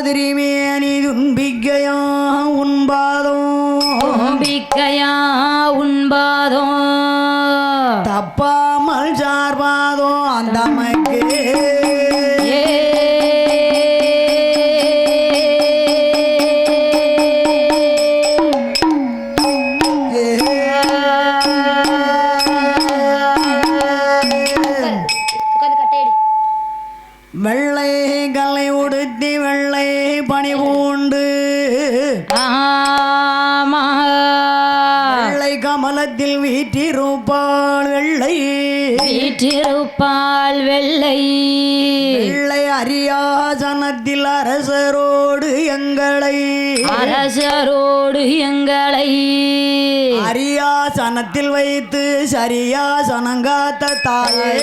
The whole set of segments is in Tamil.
திருமேனி துன்பிக்கையா உண்பாதோ தப்பாமல் சார்பாதோ அந்த அம்மைக்கு வெள்ளை கலை உடுத்தி வெள்ளை பணி பூண்டு வெள்ளை கமலத்தில் வீற்றிருப்பாள் வெள்ளை வெள்ளை அரியாசனத்தில் அரசரோடு எங்களை அரியாசனத்தில் வைத்து சரியாசனங்காத்த தாயே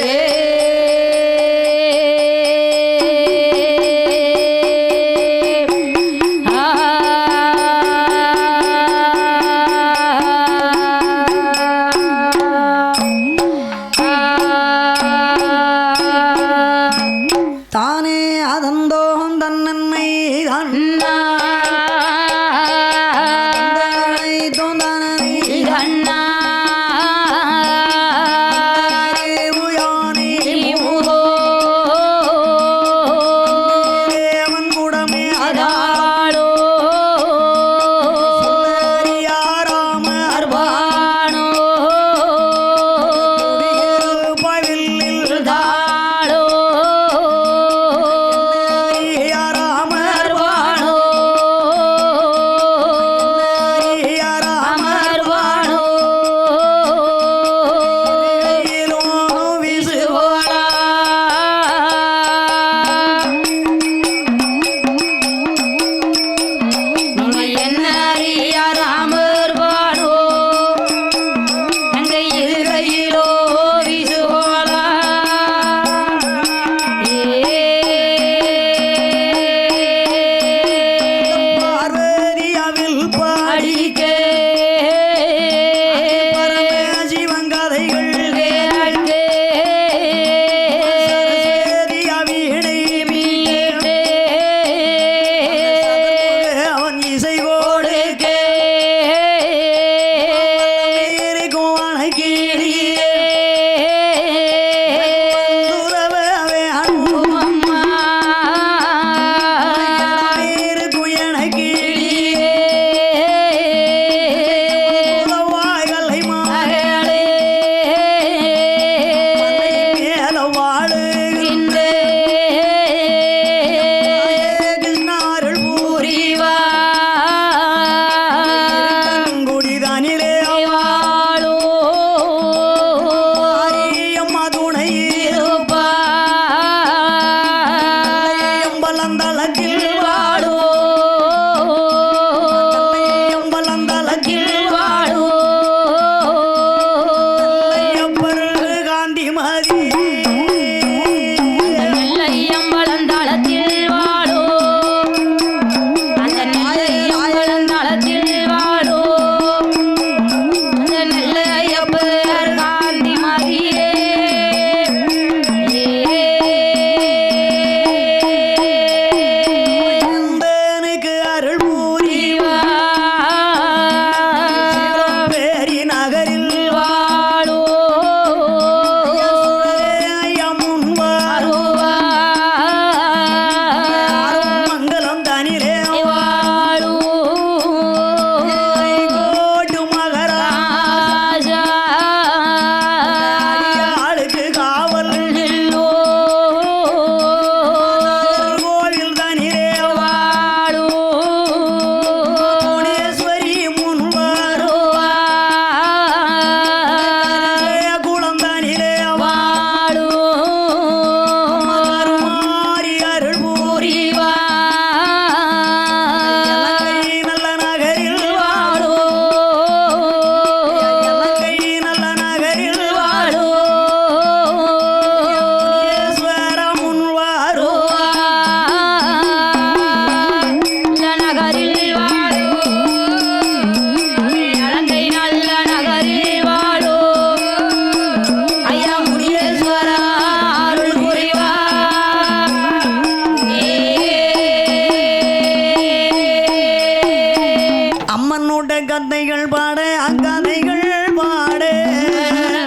கதைகள் பாட அக்கதைகள் பாடு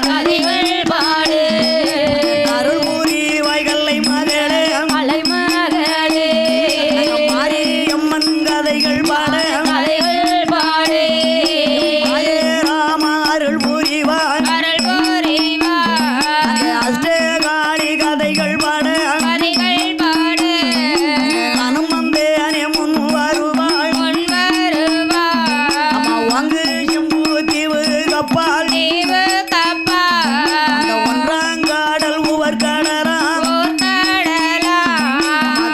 கதைகள் பாடு அருள்பூரி வைகல்லை மகளே மலை மகளே மாரியம்மன் கதைகள் பாட கதைகள் பாடு ராம அருள் புரிவான் அருள் புரிவான் அஷ்டகாளி கதைகள் பாட கதைகள் பாடு அனுமந்தேனே முன் வருவாள் முன் வருவான் அம்மா வாங்கு செம்பு தீவு கப்பால் தீவு கப்பா அந்த ஒன்றாங்காடல் உவர் கடலாம் ஓர் கடலா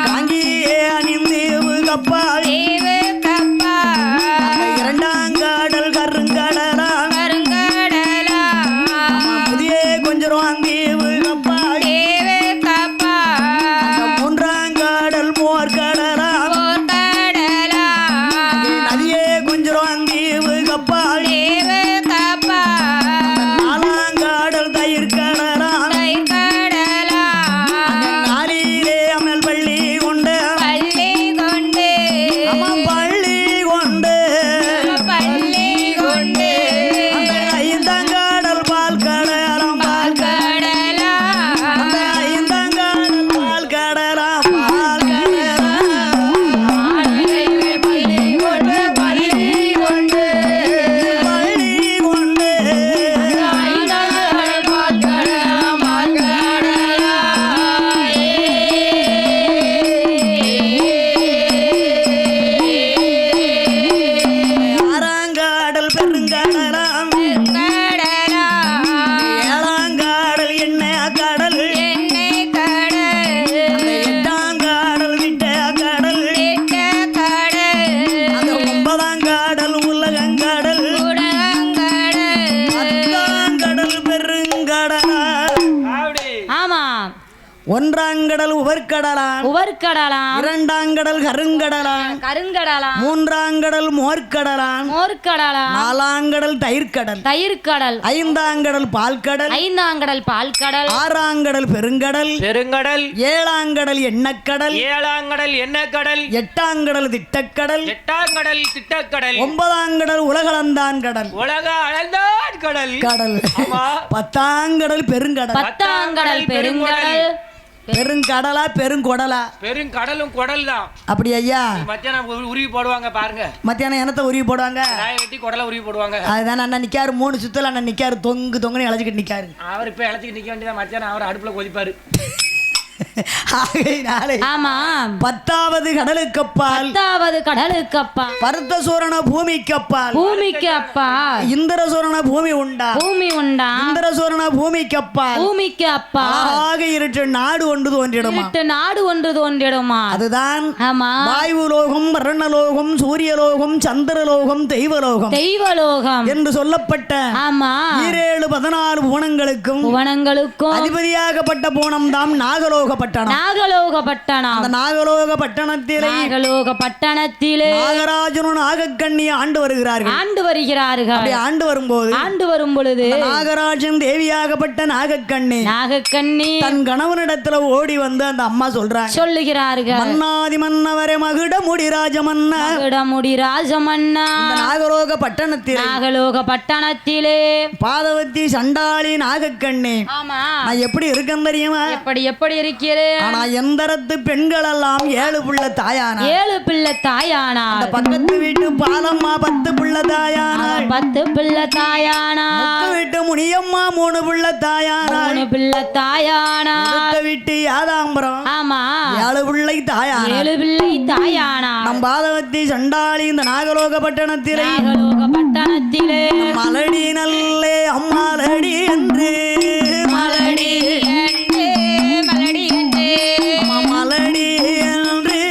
காஞ்சியே அணிந்தீவு கப்பால் தீவு கப்பா இரண்டாங்காடல் கருங்கடலாம் கருங்கடலா புதிய கொஞ்சம் தீவு கப்பால் தீவு கப்பா மூன்றாங்காடல் மோர் கடலாம் ஓர் கடலா நதியே கொஞ்சம் தீவு கப்பால் தீவு கப்பா நாலாங்காடல் தயிர் கடலாம் தயிர் கடலா நாளிலே அமல் பள்ளி கொண்டு பள்ளி கொண்டு அம்மா பள்ளி கொண்டு பள்ளி கொண்டு அந்த ஐந்தாங்காடல் பால் கடலாம் பால் கடலா அந்த ஐந்தாங்காடல் பால் கடலாம் பால் கடலாம் பள்ளி கொண்டு பள்ளி கொண்டு பள்ளி கொண்டு ஆறாங்காடல் பெருங்கடலாம் ஏழாங்காடல் எண்ணெய் கடல் அந்த எட்டாங்காடல் விட்ட கடல் அந்த ஒன்பதாங்காடல் உலகங்காடல் பத்தாங்கடல் பெருங்கடலா ஆமா ஒன்றாங்கடல் உவர்கடலாம் உவர்கடலாம் இரண்டாங்கடல் கருங்கடலாம் கருங்கடலாம் மூன்றாங்கடல் மோர்க்கடலாம் மோர்க்கடலாம் நாலாங்கடல் தயிர்கடல் தயிர்கடல் ஐந்தாங்கடல் பால்கடல் ஐந்தாங்கடல் பால்கடல் ஆறாங்கடல் பெருங்கடல் பெருங்கடல் ஏழாங்கடல் எண்ணக்கடல் ஏழாங்கடல் எண்ணக்கடல் எட்டாங்கடல் திட்டக்கடல் எட்டாங்கடல் திட்டக்கடல் ஒன்பதாங்கடல் உலகளந்தான் கடல் உலக அளந்தான் கடல் கடல் ஆமா. பத்தாங்கடல் பெருங்கடல் பத்தாங்கடல் பெருங்கடல் பெருங்கடலா பெருங்கொடலா பெருங்கடலும் குடல் தான் அப்படி ஐயா மத்தியானம் உருவி போடுவாங்க பாருங்க மத்தியானம் என்னத்தை உருவி போடுவாங்க நாயை வெட்டி குடலை உருவி போடுவாங்க அதுதான் அண்ணன் நிக்காரு 3 சுத்தல அண்ணன் நிக்காரு தொங்குன்னு இழைச்சிக்கிட்டு நிக்காரு அவர் இப்ப இழைச்சிட்டு நிக்க வேண்டியதான் மத்தியானம் அவர் அடுப்புல கொதிப்பாரு ஆகையினாலே ஆமா 10வது கடலுக்கப்பால் 10வது கடலுக்கப்பா பரதசூரண பூமிக்கப்பால் பூமிக்கு அப்பா இந்திரசூரண பூமி உண்டா பூமி உண்டா இந்திரசூரண பூமிக்கப்பால் பூமிக்கு அப்பா ஆக இருட்டு நாடு ஒன்று தோன்றிடுமா இருட்டு நாடு ஒன்று தோன்றிடுமா அதுதான் ஆமா வாயுலோகம் வர்ணலோகம் சூரியலோகம் சந்திரலோகம் தெய்வலோகம் தெய்வலோகம் என்று சொல்லப்பட்ட ஆமா 16 புவனங்களுக்கும் புவனங்களுக்கும் அதிபதியாகப்பட்ட புவனம் தாம் நாகலோக பட்டணம் நாகலோக பட்டணம் அந்த நாகலோக பட்டணத்திலே நாகலோக பட்டணத்திலே நாகராஜனும் நாகக்கண்ணியை ஆண்டு வருகிறார்கள் ஆண்டு வருகிறார்கள் அப்படி ஆண்டு வரும்போது ஆண்டு வரும் பொழுது நாகராஜன் தேவியாகப்பட்ட நாகக்கண்ணி நாகக்கண்ணி தன் கணவனிடத்துல ஓடி வந்து அந்த அம்மா சொல்றாங்க சொல்லுகிறார்கள் மன்னாதி மன்னவரே மகுட முடி ராஜமன்னா இடமுடி ராஜமன்னா இந்த நாகலோக பட்டணத்தில் நாகலோக பட்டணத்திலே பாதவத்தி சண்டாளி நாகக்கண்ணி ஆமா நான் எப்படி இருக்கேன் தெரியுமா எப்படி எப்படி இருக்கிறேன் ஆனா எந்தரத்து பெண்கள் எல்லாம் 7 புள்ள தாயானா 7 பிள்ளை தாயானா அந்த பக்கத்து வீட்டு பாலம்மா 10 புள்ள தாயானா 10 பிள்ளை தாயானா வீட்டு முனியம்மா 3 புள்ள தாயானா 3 பிள்ளை தாயானா வீட்டு யாதாம்பரம் ஆமா 7 பிள்ளை தாயானா 7 பிள்ளை தாயானா நம் பாதவத்தி சண்டாளி இந்த நாகலோக பட்டணத்திலே நாகலோக பட்டணத்திலே மலடி நல்லே அம்மாலடி என்று மலடி என்று மலடி என்று மலடி என்று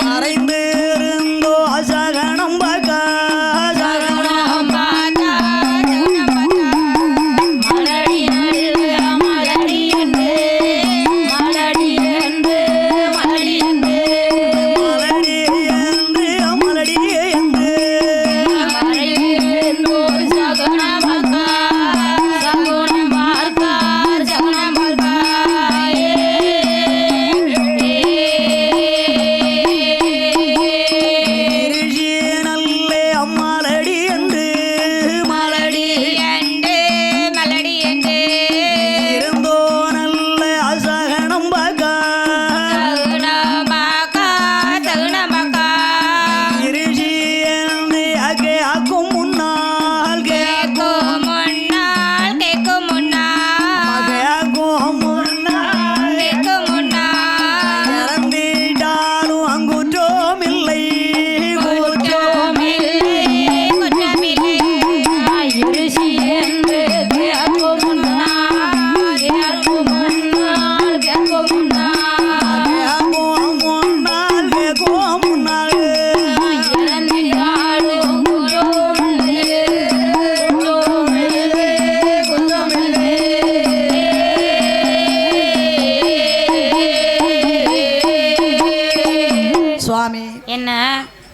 மறைந்து இருந்தோ சகனம் பகா சகனம் மலடி என்று மலடி என்று மலடி என்று மலடி என்று மலடி என்று மலடி என்று மலடி என்று சகுனமகா சுவாமி என்ன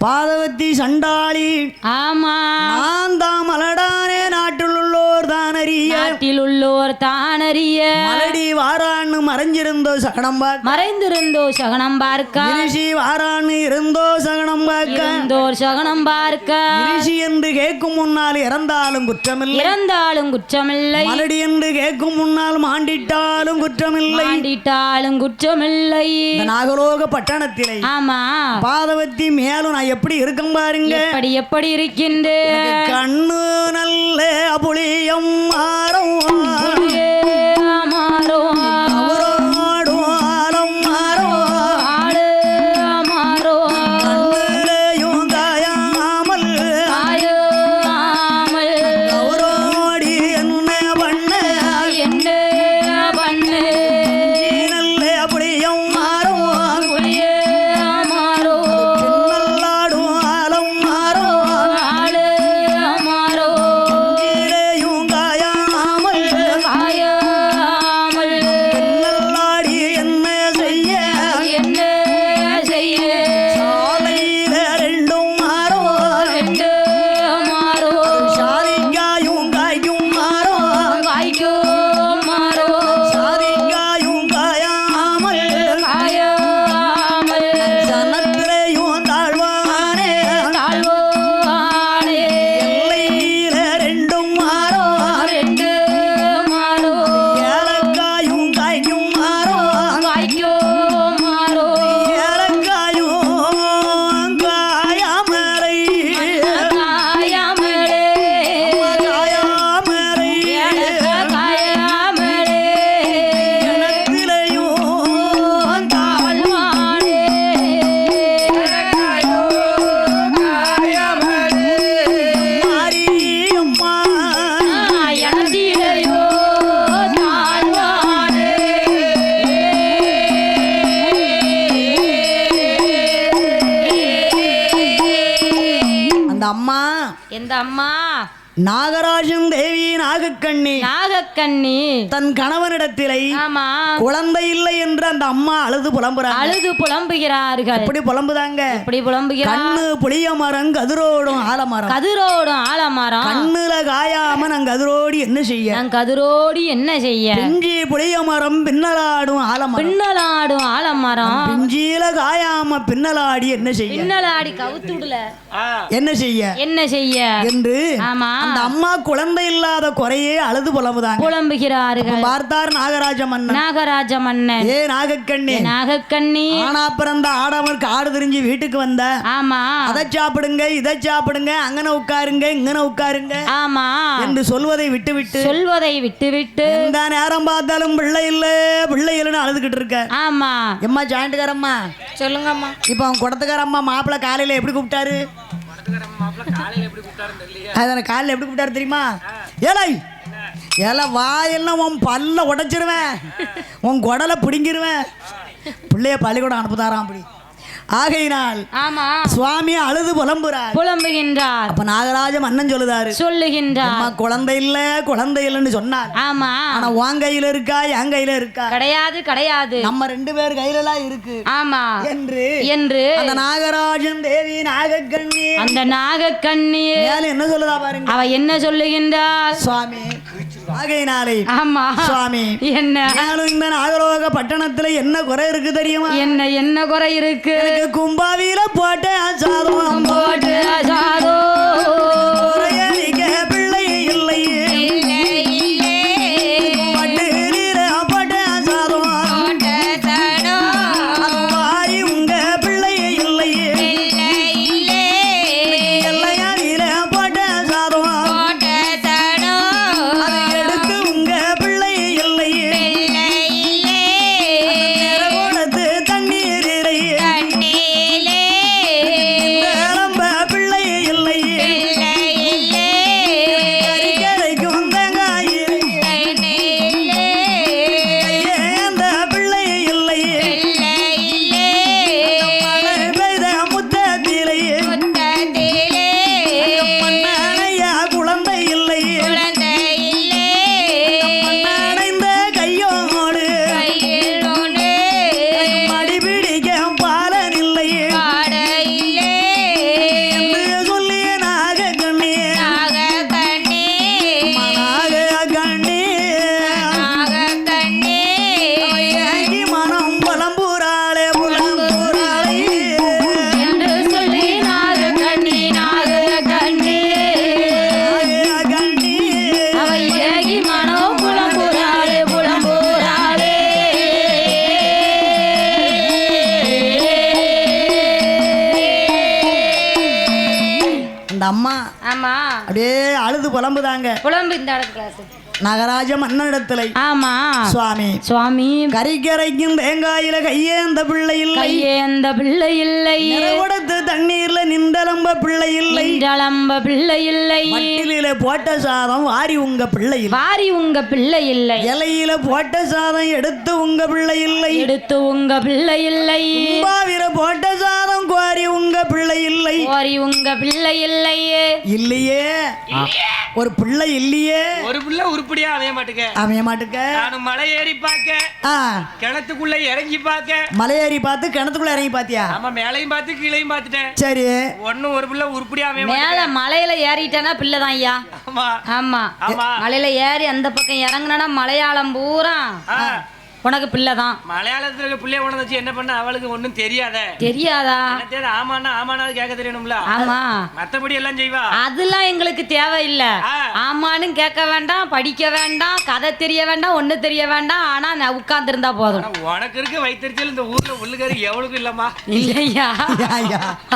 பாதவத்தி சண்டாளி ஆமா நான் தான் மலடானே நாட்டில் உள்ளோர் தான் அறிய நாட்டில் உள்ளோர் தானறிய மலடி வாரான்னு மறைஞ்சிருந்தோ சகனம் பார்க்க மறைந்திருந்தோ சகனம் பார்க்க ரிஷி வாரான்னு இருந்தோ சகனம் பார்க்க இருந்தோர் சகனம் பார்க்க ரிஷி என்று கேட்கும் முன்னால் இறந்தாலும் குற்றமில்லை இறந்தாலும் குற்றமில்லை மலடி என்று கேட்கும் முன்னால் மாண்டிட்டாலும் குற்றமில்லை மாண்டிட்டாலும் குற்றமில்லை இந்த நாகலோக பட்டணத்திலே ஆமா பாதவத்தி மேலும் நான் எப்படி இருக்கும் பாருங்க எப்படி இருக்கின்ற கண்ணு நல்ல புளியம் மாறும் மாறோ அவரோடும் ஆலம் மாறும் ஆடு மாறோ கண்ணிலையும் காயாமல் ஆயாமல் அவரோடி என்ன பண்ண என்ன பண்ணு நல்ல புளியம் மாறும் புளியே மாறோ நல்லாடும் ஆலம் மாறும் ஆடு மாறோ கண்ணிலையும் காயாமல் ஆயாமல் நல்லாடி என்ன செய்ய என்ன செய்ய சாலையில ரெண்டும் மாறும் ரெண்டு மாறோ சாதிக்காயும் காய்க்கும் மாறும் காய்க்கோ மாறோ சாதிக்காயும் காயாமல் காயாமல் சனத்திலையும் தாழ்வானே தாழ்வானே எல்லையில ரெண்டும் மாறும் ரெண்டு மாறோ ஏலக்காயும் காய்க்கும் மாறும் காய்க்கோ மாறோ ஏலக்காயும் காயாமரை காயாமலே காயாமரை காயாமலே கிணத்திலையும் தாழ்வானே மாரியம்மா எனதிலையோ தாழ்வானே அந்த அம்மா எந்த அம்மா நாகராஜன் தேவி நாகக்கண்ணி நாகக்கண்ணி தன் கணவனிடத்திலே ஆமா குழந்தை இல்லை என்று அந்த அம்மா அழுது புலம்புறாங்க. அழுது புலம்புகிறார்கள் எப்படி புலம்புதாங்க? எப்படி புலம்புகிறார் கண்ணு புளிய மரம் கதிரோடும் ஆலமரம் கதிரோடும் ஆலமரம் கண்ணுல காயாம நான் கதிரோடி என்ன செய்ய நான் கதிரோடி என்ன செய்ய பிஞ்சி புளிய மரம் பின்னலாடும் ஆலமரம் பின்னலாடும் ஆலமரம் பிஞ்சியில காயாம பின்னலாடி என்ன செய்ய பின்னலாடி கவுத்துடல என்ன செய்ய என்ன செய்ய என்று ஆமா அந்த அம்மா குழந்தை இல்லாத குறையே அழுது புலம்புதாங்க. புலம்புகிறார்கள் பார்த்தார் நாகராஜ மன்னன். நாகராஜ மன்னன் ஏ நாகக்கண்ணி நாகக்கண்ணி ஆனா பிறந்த ஆடவர் காடு திரிஞ்சு வீட்டுக்கு வந்த ஆமா அதை சாப்பிடுங்க இதை சாப்பிடுங்க அங்கன உட்காருங்க இங்கன உட்காருங்க ஆமா என்று சொல்வதை விட்டு விட்டு சொல்வதை விட்டுவிட்டு எந்த நேரம் பார்த்தாலும் பிள்ளை இல்லைன்னு அழுதுகிட்டு இருக்க. ஆமா எம்மா ஜாயிண்ட்டுக்காரம்மா சொல்லுங்கம்மா இப்ப அவன் குடத்துக்காரம்மா மாப்பிள்ளை காலையில எப்படி கூப்பிட்டாரு? அதனை காலையில எப்படி கூப்பிட்டாரு தெரியுமா? ஏலை ஏல வாயெல்லாம் உன் பல்ல உடைச்சிருவேன், உன் குடலை பிடிங்கிருவேன். பிள்ளைய பள்ளிக்கூடம் அனுப்புதாராம். அப்படி ஆகையினால் ஆமா சுவாமி அழுது புலம்புறார். புலம்புகின்றார். அப்ப நாகராஜ மன்னன் சொல்லுதாரு, சொல்லுகின்றார். அம்மா குழந்தை இல்லைன்னு சொன்னார். ஆமா ஆனா உன் கையில இருக்கா என் கையில இருக்கா? கிடையாது கிடையாது, நம்ம ரெண்டு பேர் கையில எல்லாம் இருக்கு ஆமா என்று என்று அந்த நாகராஜன் தேவி நாகக்கண்ணி அந்த நாகக்கண்ணி மேல என்ன சொல்லுதா பாருங்க. அவ என்ன சொல்லுகின்றார்? சுவாமி ஆகையினாலே ஆமா சுவாமி என்ன மேலும் இந்த நாகலோக பட்டணத்துல என்ன குறை இருக்கு தெரியுமா? என்ன என்ன குறை இருக்கு? எனக்கு கும்பாவில போட்ட சாதம் போட்டு அசாதோ குறையடிக்க பிள்ளை இல்லையே பட்டு நீர போட்ட சாதம் வாய் உங்க பிள்ளை இல்லையே எல்லையாதில போட்ட சாதம் அதை எடுத்து உங்க பிள்ளை இல்லையே நிறகுடத்து தண்ணீர் இறையே ரொம்ப அம்மா ஆமா அப்படியே அழுது புலம்புதாங்க. புலம்பு இந்த இடத்து கிளாஸ். நகராஜ மன்னனிடத்துல ஆமா சுவாமி சுவாமி கறிக்கரைக்கும் தேங்காயில கையேந்த பிள்ளை இல்லை, கையேந்த பிள்ளை இல்லை, கொடுத்து தண்ணீர்ல நின்றலம்ப பிள்ளை இல்லை, நின்றலம்ப பிள்ளை இல்லை, மட்டில போட்ட சாதம் வாரி உங்க பிள்ளை இல்லை, வாரி உங்க பிள்ளை இல்லை, இலையில போட்ட சாதம் எடுத்து உங்க பிள்ளை இல்லை, எடுத்து உங்க பிள்ளை இல்லை, பாவிர போட்ட சாதம் கோரி உங்க பிள்ளை இல்லை, வாரி உங்க பிள்ளை இல்லையே. இல்லையே ஒரு பிள்ளை இல்லையே. ஒரு பிள்ளை உருப்படியா அமைய மாட்டுக்க. அமைய மாட்டுக்க. நானும் மலை ஏறி பார்க்க, கிணத்துக்குள்ள இறங்கி பார்க்க. மலையேறி பார்த்து கிணத்துக்குள்ள இறங்கி பாத்தியா? ஆமா, மேலையும் பார்த்து கீழையும் பார்த்துட்டேன். சரி. ஒன்னும் ஒரு பிள்ளை உருப்படியா அமைய மேல மாட்டுக்க. மலையில ஏறிட்டேன்னா பிள்ளைதான் ஐயா. ஆமா ஆமா ஆமா. மலையில ஏறி அந்த பக்கம் இறங்குனா மலையாளம் பூரா உனக்கு பிள்ளைதான். மலையாளத்துல இருக்க பிள்ளைய உணர்ந்து வச்சு என்ன பண்ண அவளுக்கு ஒண்ணும் தெரியாத. தெரியாதா? ஆமாண்ணா ஆமாண்ணா கேட்க தெரியணும்ல. ஆமா, மத்தபடி எல்லாம் செய்வா. அதெல்லாம் எங்களுக்கு தேவையில்லை. ஆமான்னு கேட்க வேண்டாம், படிக்க வேண்டாம், கதை தெரிய வேண்டாம், ஒண்ணு தெரிய வேண்டாம். ஆனா நான் உட்கார்ந்து இருந்தா போதும். உனக்கு இருக்க வைத்தறிச்சல் இந்த ஊர்ல உள்ளுக்காரி எவ்வளவு இல்லம்மா. இல்லையா?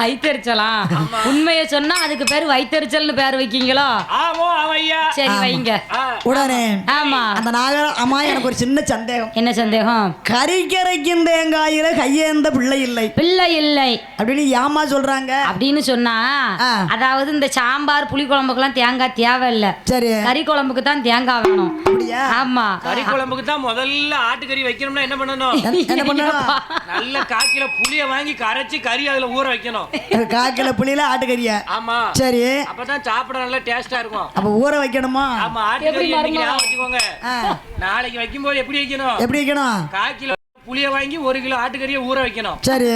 வைத்தறிச்சலாம். உண்மையை சொன்னா அதுக்கு பேரு வைத்தறிச்சல்னு பேர் வைக்கீங்களோ? ஆமோ ஆமையா. சரி வைங்க உடனே. ஆமா. அந்த நாக அம்மா எனக்கு ஒரு சின்ன சந்தேகம். என்ன சந்தேகம்? கறிக்கரைக்கும் தேங்காயில கையேந்த பிள்ளை இல்லை, பிள்ளை இல்லை அப்படின்னு ஏமா சொல்றாங்க? அப்படின்னு சொன்னா அதாவது இந்த சாம்பார் புளி குழம்புக்கெல்லாம் தேங்காய் தேவை இல்ல. சரி. கறி குழம்புக்கு தான் தேங்காய் வேணும். ஆமா. கறி குழம்புக்கு தான் முதல்ல ஆட்டுக்கறி வைக்கணும்னா என்ன பண்ணணும்? என்ன பண்ணணும்? நல்ல 1/4 கிலோ புளிய வாங்கி கரைச்சி கறி அதுல ஊற வைக்கணும். 1/4 கிலோ புளியில ஆட்டுக்கறியா? ஆமா. சரி. அப்பதான் சாப்பிட நல்லா டேஸ்டா இருக்கும். அப்ப ஊற வைக்கணுமா? ஆமா. ஆட்டுக்கறி இன்னைக்கு வச்சுக்கோங்க, நாளைக்கு வைக்கும்போது எப்படி வைக்கணும்? எப்படி வைக்கணும்? 1/4 கிலோ புளிய வாங்கி 1 கிலோ ஆட்டுக்கறியை ஊற வைக்கணும். சரி.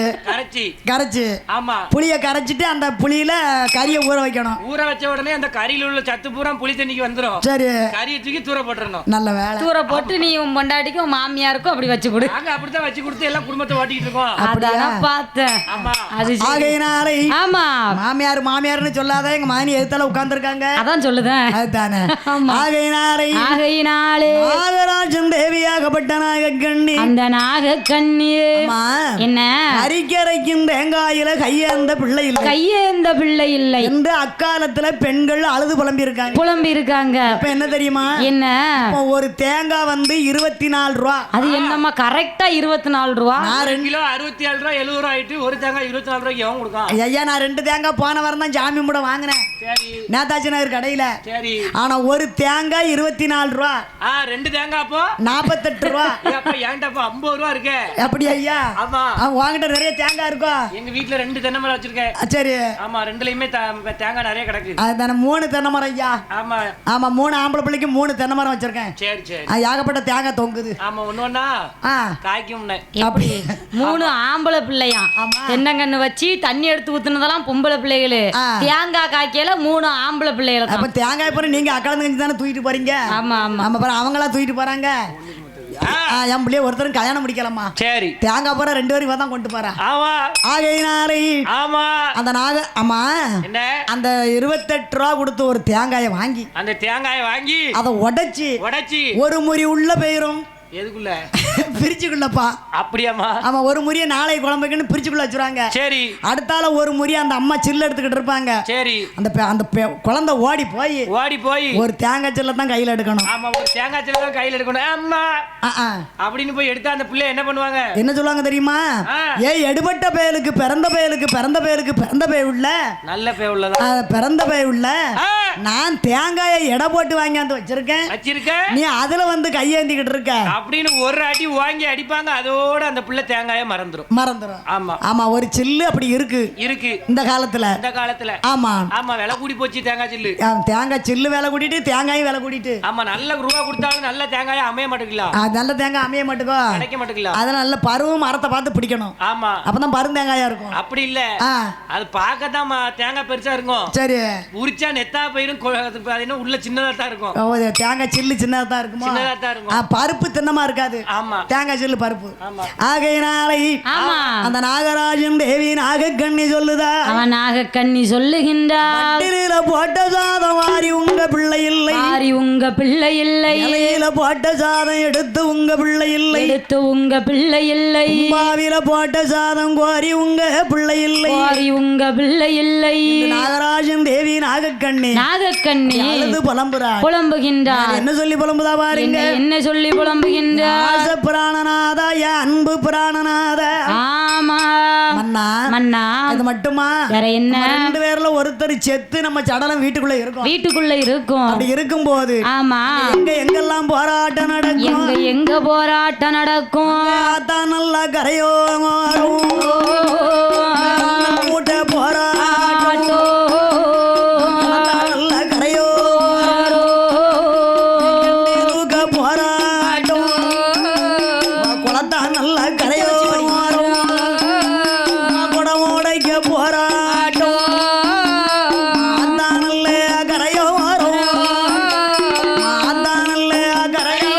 கரைச்சி. ஆமா. புளிய கரைச்சிட்டு அந்த புளியில கறியை ஊற வைக்கணும். ஊற வச்ச உடனே அந்த கறியில உள்ள சத்து பூரா புளி தண்ணிக்கு வந்துரும். சரி. கறியை தூக்கி தூர போட்டுறணும். நல்ல வேலை. தூர போட்டு நீ உன் பொண்டாட்டிக்கும் உன் மாமியாருக்கும் அப்படி வச்சு கொடு. நாங்க அப்படித்தான் வச்சு கொடுத்து எல்லாம் குடும்பத்தை ஓட்டிட்டு இருக்கோம். அதான் பார்த்தேன். ஆமா. அது ஆகையினாலே ஆமா மாமியார்னு சொல்லாத எங்க மாமி எதுத்தால உட்கார்ந்துருக்காங்க. அதான் சொல்லுதேன். அதுதானே. ஆகையினாலே நாகராஜன் தேவியாகப்பட்ட நாகக்கண்ணி, அந்த நாகக்கண்ணி என்ன கறிக்கரைக்கும் தேங்காயில கையேந்த பிள்ளை இல்லை, கையேந்த பிள்ளை இல்லை என்று அக்காலத்துல பெண்கள் அழுது புலம்பி இருக்காங்க. இப்ப என்ன தெரியுமா? என்ன? ஒரு தேங்காய் வந்து 24 ரூபா. அது என்னம்மா கரெக்டா 24 ரூபா? 2 கிலோ 67 ரூபா 70 ரூபா ஆயிட்டு ஒரு தேங்காய் 24 ரூபாய்க்கு எவன் கொடுக்கான்? ஐயா நான் 2 தேங்காய் போன வாரம் தான் ஜாமி கூட வாங்கினேன். சரி. நேதாஜி நகர் கடையில. சரி. ஆனா ஒரு தேங்காய் 24 ரூபா. 2 தேங்காய் அப்போ 48 ரூபா. அப்ப ஏன்டாப்பா 50 ரூபா இருக்கு? அப்படி ஐயா? ஆமா. வாங்கிட்ட நிறைய தேங்காய் இருக்கும். எங்க வீட்டுல 2 தென்னை மரம் வச்சிருக்கேன். சரி. ஆமா, 2லயுமே தேங்காய் நிறைய கிடக்கு. அதுதானே 3 தென்னை மரம் ஐயா. ஆமா ஆமா 3 ஆம்பளை பிள்ளைக்கு 3 தென்னை மரம் வச்சிருக்கேன். சரி சரி. ஏகப்பட்ட தேங்காய் தொங்குது. ஆமா ஒண்ணு காய்க்கும். அப்படி 3 ஆம்பளை பிள்ளையா? தென்னங்கன்னு வச்சு தண்ணி எடுத்து ஊத்துனதெல்லாம் பொம்பளை பிள்ளைகளு. தேங்காய் காய்க்கல 3 ஆம்பளை பிள்ளைகள். அப்ப தேங்காய் போற நீங்க அக்கலந்து கஞ்சி தானே தூக்கிட்டு போறீங்க? ஆமா ஆமா. ஆமா பாரு அவங்களா தூக்கிட்டு போறாங்க. என் பிள்ளைய ஒருத்தரும் கல்யாணம் முடிக்கலாமா? சரி. தேங்காய் போற 2 பேரும் தான் கொண்டு போறா. ஆமா. ஆகையினாலே ஆமா அந்த ஆமா என்ன அந்த 28 ரூபா கொடுத்து ஒரு தேங்காயை வாங்கி, அந்த தேங்காயை வாங்கி அதை உடைச்சி ஒரு முறி உள்ள போயிரும். எதுக்குள்ள? பிரிச்சுக்குள்ளப்பா. அப்படியாமா? ஆமா. ஒரு முறிய நாளை குழம்புக்குன்னு பிரிச்சுக்குள்ள வச்சுருவாங்க. சரி. அடுத்தால ஒரு முறிய அந்த அம்மா சில்லு எடுத்துக்கிட்டு இருப்பாங்க. சரி. அந்த குழந்தை ஓடி போய் ஒரு தேங்காய் சில்ல தான் கையில எடுக்கணும். ஆமா ஒரு தேங்காய் சில்ல தான் கையில எடுக்கணும். அம்மா அப்படின்னு போய் எடுத்தா அந்த பிள்ளை என்ன பண்ணுவாங்க? என்ன சொல்லுவாங்க தெரியுமா? ஏய் எடுபட்ட பயலுக்கு பிறந்த பய உள்ள நல்ல பய உள்ளதா பிறந்த பய உள்ள நான் தேங்காயை எடை போட்டு வாங்கியாந்து வச்சிருக்கேன். நீ அதுல வந்து கையேந்திக்கிட்டு இருக்க அப்படின்னு ஒரு அடி வாங்கி அடிப்பாங்க. அதோட அந்த பிள்ளை தேங்காயை மறந்துரும். ஆமா ஆமா. ஒரு சில்லு அப்படி இருக்கு இந்த காலத்துல. ஆமா ஆமா. விலை கூடி போச்சு தேங்காய் சில்லு. தேங்காய் சில்லு விலை கூட்டிட்டு தேங்காயும் விலை கூட்டிட்டு. ஆமா. நல்ல ரூபா கொடுத்தாலும் நல்ல தேங்காயை அமைய மாட்டேங்கலாம். நல்ல தேங்காய் அமைய மாட்டேங்கோ, கிடைக்க மாட்டேங்கலாம். அதனால நல்ல பருவம் மரத்தை பார்த்து பிடிக்கணும். ஆமா. அப்பதான் பருவம் தேங்காயா இருக்கும். அப்படி இல்ல அது பார்க்கத்தான் தேங்காய் பெருசா இருக்கும். சரி. உரிச்சா நெத்தா போயிரும். உள்ள சின்னதா தான் இருக்கும். தேங்காய் சில்லு சின்னதா தான் இருக்கும். பருப்பு தின்ன வண்ணமா இருக்காது ஆமா தேங்காய் சில்லு பருப்பு ஆமா ஆகையினாலை ஆமா அந்த நாகராஜன் தேவி நாகக்கண்ணி சொல்லுதா அவன் நாகக்கண்ணி சொல்லுகின்றார் பட்டியலில போட்ட சாதம் வாரி உங்க பிள்ளை இல்லை ஆரி உங்க பிள்ளை இல்லை இலையில போட்ட சாதம் எடுத்து உங்க பிள்ளை இல்லை எடுத்து உங்க பிள்ளை இல்லை பாவில போட்ட சாதம் கோரி உங்க பிள்ளை இல்லை ஆரி உங்க பிள்ளை இல்லை இந்த நாகராஜன் தேவி நாகக்கண்ணி நாகக்கண்ணி அழுது புலம்புறார் புலம்புகின்றார் என்ன சொல்லி புலம்புதா பாருங்க என்ன சொல்லி புலம்புகின்றார் ஆச பிராணநாதா என் அன்பு பிராணநாத ஆமா மன்னா மன்னா அது மட்டுமா வேற என்ன நம்ம 2 பேர்ல ஒருத்தர் செத்து நம்ம சடலம் வீட்டுக்குள்ள இருக்கும் வீட்டுக்குள்ள இருக்கும் அப்படி இருக்கும்போது ஆமா எங்கெல்லாம் போராட்டம் நடக்கும் எங்க போராட்டம் நடக்கும் தான் நல்லா கரையோ மூட்டை போராட்டம் நல்லா கரையோ போராட்டம் குளத்தான் நல்லா கரையோ குடமோடைக்க போராட்டம் நல்ல கரையோ நல்ல கரையோ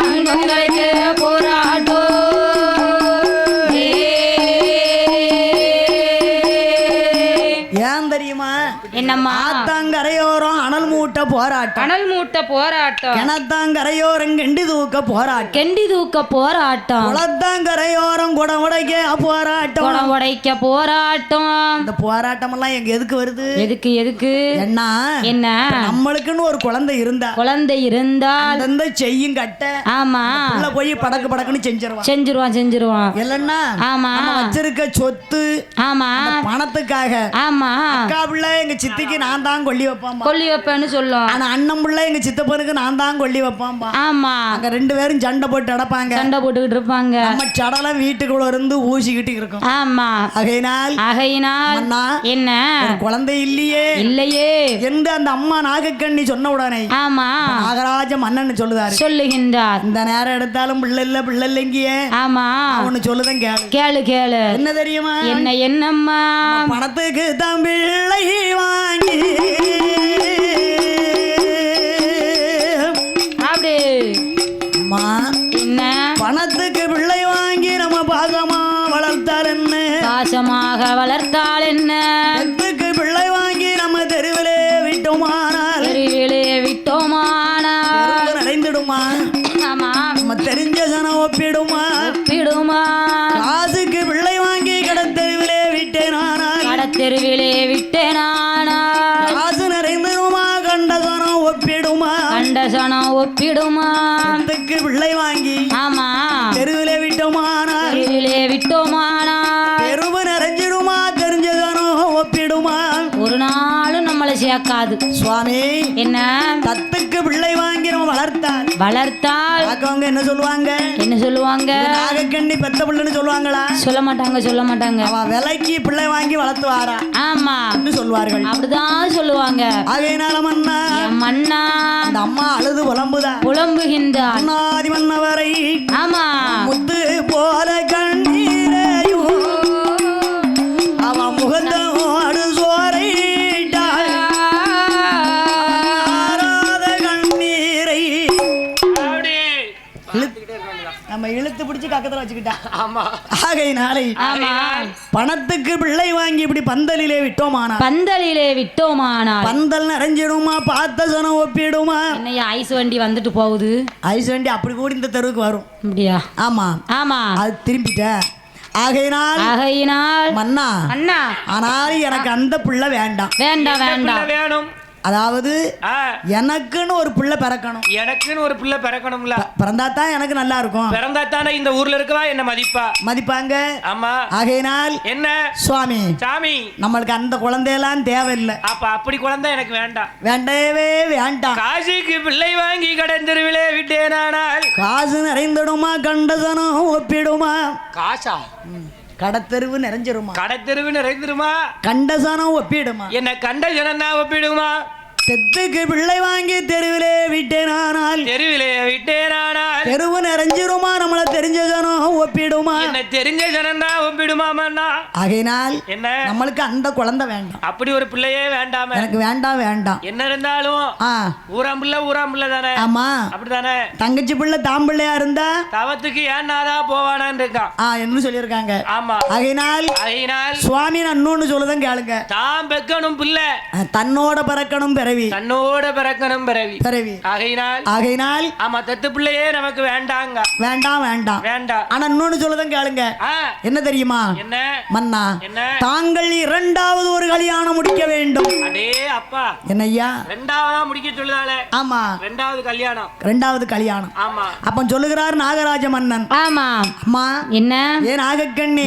அங்கங்கரைக்க போராட்டம் ஏன் தெரியுமா என்னம்மா ஆத்தாங்கரையோரம் அனல் மூட்டை போராட்டம் கனல் மூட்டை போராட்டம் கிணத்தாங்கரையோரம் கெண்டி தூக்க போராட்டம் கெண்டி தூக்க போராட்டம் குளத்தாங்கரையோரம் குடம் உடைக்க போராட்டம் குடம் உடைக்க போராட்டம் இந்த போராட்டம் எல்லாம் எங்க எதுக்கு வருது எதுக்கு எதுக்கு என்ன என்ன நம்மளுக்குன்னு ஒரு குழந்தை இருந்தா குழந்தை இருந்தால் அந்த செய்யும் கட்ட ஆமா உள்ள போய் படக்கு படக்குன்னு செஞ்சிருவான் செஞ்சிருவான் இல்லன்னா ஆமா நம்ம வச்சிருக்க சொத்து ஆமா பணத்துக்காக ஆமா அக்கா பிள்ளை எங்க சித்திக்கு நான் தான் கொல்லி வைப்பான் கொல்லி வைப்பேன்னு சொல்லும் ஆனா அண்ணன் பிள்ளை எங்க சித்தப்பனுக்கு நான் தான் கொல்லி வைப்பான்பா ஆமா அங்க 2 பேரும் சண்டை போட்டு அடப்பாங்க சண்டை போட்டுக்கிட்டு இருப்பாங்க நம்ம சடலம் வீட்டுக்குள்ள இருந்து ஊசிக்கிட்டு இருக்கும் ஆமா ஆகையினால் ஆகையினால் அண்ணா, என்ன ஒரு குழந்தை இல்லையே இல்லையே என்று அந்த அம்மா நாகக்கண்ணி சொன்ன உடனே ஆமா நாகராஜ மன்னன் சொல்லுதாரு சொல்லுகின்றார் இந்த நேரம் எடுத்தாலும் பிள்ளை இல்லைங்கியே ஆமா அவனு சொல்லுதான் கேளு கேளு கேளு என்ன தெரியுமா என்ன என்னம்மா பணத்துக்கு தான் பிள்ளை வாங்கி அப்படி அம்மா என்ன பணத்துக்கு பிள்ளை வாங்கி நம்ம பாசமா வளர்த்தால் என்ன பாசமாக வளர்த்தாள் என்ன பணத்துக்கு பிள்ளை வாங்கி நம்ம தெருவிலே விட்டோமானால் தெருவிலே விட்டோமானா தெருவு நிறைந்திடுமா ஆமா நம்ம தெரிஞ்ச ஜனம் ஒப்பிடுமா விடுமா காசுக்கு பிள்ளை வாங்கி கடத்தெருவிலே விட்டேனானால் கடத்தெருவிலே விட்டேனானா காசு நிறைந்திடுமா கண்ட ஜனம் ஒப்பிடுமா கண்டசனம் ஒப்பிடுமா பணத்துக்கு பிள்ளை வாங்கி ஆமா தெருவிலே விட்டோமானால் தெருவிலே விட்டோமானா தெருவு நிறைஞ்சிடுமா தெரிஞ்ச ஜனம் ஒப்பிடுமா ஒரு நாளும் நம்மளை சேர்க்காது சுவாமி என்ன தத்துக்கு பிள்ளை வாங்கி நம்ம வளர்த்தால் வளர்த்தால் பார்க்கவங்க என்ன சொல்லுவாங்க என்ன சொல்லுவாங்க நாகக்கண்ணி பெத்த பிள்ளைன்னு சொல்லுவாங்களா சொல்ல மாட்டாங்க அவ விலைக்கு பிள்ளை வாங்கி வளர்த்து வாரா ஆமா சொல்லுவார்கள் அப்படிதான் சொல்லுவாங்க ஆகையினால மன்னா என் மன்னா அந்த அம்மா அழுது புலம்புதா புலம்புகின்றார் அண்ணாதி மன்னவரை ஆமா முத்து போல கண்ணீரையும் அவன் முகத்தோடு சோரையிட்டாள் ஆறாத கண்ணீரை அப்படி நம்ம இழுத்து பிடிச்சு கக்கத்துல வச்சுக்கிட்டா ஆமா ஆகையினாலே ஆமா பணத்துக்கு பிள்ளை வாங்கி இப்படி பந்தலிலே விட்டோமானா பந்தலிலே விட்டோமானால் பந்தல் நிறைஞ்சிடுமா பார்த்த சனம் ஒப்பிடுமா என்னையா ஐஸ் வண்டி வந்துட்டு போகுது ஐஸ் வண்டி அப்படி கூட இந்த தெருவுக்கு வரும் அப்படியா ஆமா ஆமா அது திரும்பிட்ட ஆகையினால் ஆகையினால் மன்னா அண்ணா ஆனாலும் எனக்கு அந்த பிள்ளை வேண்டாம் வேண்டாம் பிள்ளை வேண்டாம் வேணும் அதாவது ஆ, எனக்குன்னு ஒரு பிள்ளை பிறக்கணும் எனக்குன்னு ஒரு பிள்ளை பிறக்கணும்ல பிறந்தா தான் எனக்கு நல்லா இருக்கும் பிறந்தா தானே இந்த ஊர்ல இருக்கவா என்ன மதிப்பா மதிப்பாங்க ஆமா ஆகையினால் என்ன சுவாமி சாமி நம்மளுக்கு அந்த குழந்தையெல்லாம் தேவையில்லை அப்ப அப்படி குழந்தை எனக்கு வேண்டாம் வேண்டவே வேண்டாம் காசுக்கு பிள்ளை வாங்கி கடந்தெருவிலே விட்டேனானால் காசு நிறைந்திடுமா கண்டசனம் ஒப்பிடுமா காசா கடத்தெருவு நிறைஞ்சிருமா கடத்தெருவு நிறைந்துருமா கண்டசனம் ஒப்பிடுமா என்ன கண்ட ஜனம் தான் ஒப்பிடுமா தெத்துக்கு பிள்ளை வாங்கி தெருவிலே விட்டேனானால் தெருவு நிறைஞ்சிருமா நம்மள தெரிஞ்ச ஜனம் ஒப்பிடுமா என்ன தெரிஞ்ச ஜனம் தான் ஒப்பிடுமாமண்ணா ஆகையினால் என்ன நம்மளுக்கு அந்த குழந்தை வேண்டாம் அப்படி ஒரு பிள்ளையே வேண்டாம எனக்கு வேண்டாம் என்ன இருந்தாலும் ஊராம் பிள்ளை தானே ஆமா அப்படிதானே தங்கச்சி பிள்ளை தாம் பிள்ளையா இருந்தா தவத்துக்கு ஏன் நாதான் போவானான்னு இருக்கான் என்ன சொல்லியிருக்காங்க ஆமா ஆகையினால் சுவாமி நான் இன்னொன்னு சொல்லுதான் கேளுங்க தாம் பெக்கணும் பிள்ளை தன்னோட பிறக்கணும் பிறவி ஆகையினால் ஆமா தத்து பிள்ளையே நமக்கு வேண்டாங்க வேண்டாம் ஆனா இன்னொன்னு சொல்லுதான் கேளுங்க என்ன தெரியுமா என்ன மன்னா என்ன தாங்கள் இரண்டாவது ஒரு கல்யாணம் முடிக்க வேண்டும் அடே அப்பா என்ன ஐயா ரெண்டாவதா முடிக்க சொல்லுதாளே ஆமா ரெண்டாவது கல்யாணம் ஆமா அப்ப சொல்லுகிறார் நாகராஜ மன்னன் ஆமா அம்மா என்ன ஏ நாகக்கண்ணி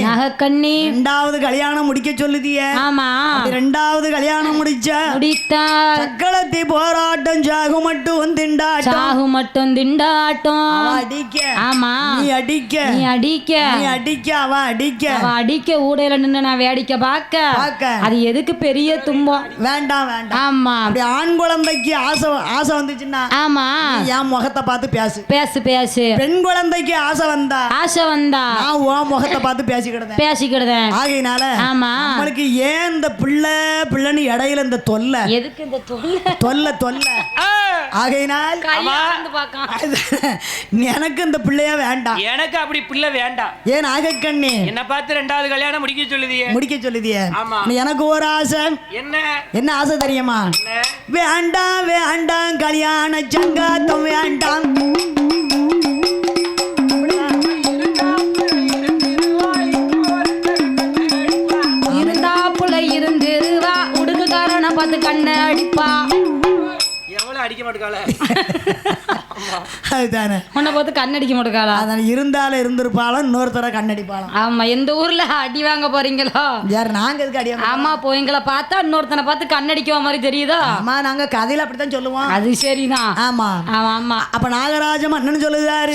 ரெண்டாவது கல்யாணம் முடிக்க சொல்லுதிய ஆமா ரெண்டாவது கல்யாணம் முடித்தா சக்களத்தி போராட்டம் சாகு மட்டும் திண்டாட்டம் அடிக்க ஆமா நீ அடிக்க அவ அடிக்க ஊடையில நின்னு நான் வேடிக்கை பார்க்க அது எதுக்கு பெரிய துன்பம் வேண்டாம் ஆமா அப்படி ஆண் குழந்தைக்கு ஆசை வந்துச்சுன்னா ஆமா என் முகத்தை பார்த்து பேசு பெண் குழந்தைக்கு ஆசை வந்தா நான் உன் முகத்தை பார்த்து பேசிக்கிடுதேன் ஆகையினால ஆமா நம்மளுக்கு ஏன் இந்த பிள்ளைன்னு இடையில இந்த தொல்லை எதுக்கு இந்த தொல்லை ஆகையினால் எனக்கு இந்த பிள்ளைய வேண்டாம் எனக்கு அப்படி பிள்ளை வேண்டாம் ஏன் நாகக்கண்ணி என்ன பார்த்து ரெண்டாவது கல்யாணம் முடிக்க சொல்லுதியே எனக்கு ஒரு ஆசை என்ன ஆசை தெரியுமா வேண்டாம் கல்யாண சங்காத்தம் வேண்டாம் இருந்தாப்புல இருந்துருவா உடுக்குக்காரனை பார்த்து கண்ணை அடிப்பா அடிக்க மாட்டாள அதுதானே உன்னை பார்த்து கண்ணடிக்க மாட்டாளா அதான் இருந்தாலும் இருந்திருப்பாலும் இன்னொருத்தர கண்ணடிப்பாலும் ஆமா எந்த ஊர்ல அடி வாங்க போறீங்களோ யார் நாங்க எதுக்கு அடி ஆமா போய்ங்கள பார்த்தா இன்னொருத்தனை பார்த்து கண்ணடிக்க மாதிரி தெரியுதா ஆமா நாங்க கதையில அப்படித்தான் சொல்லுவோம் அது சரிதான் ஆமா ஆமா அப்ப நாகராஜ மன்னன்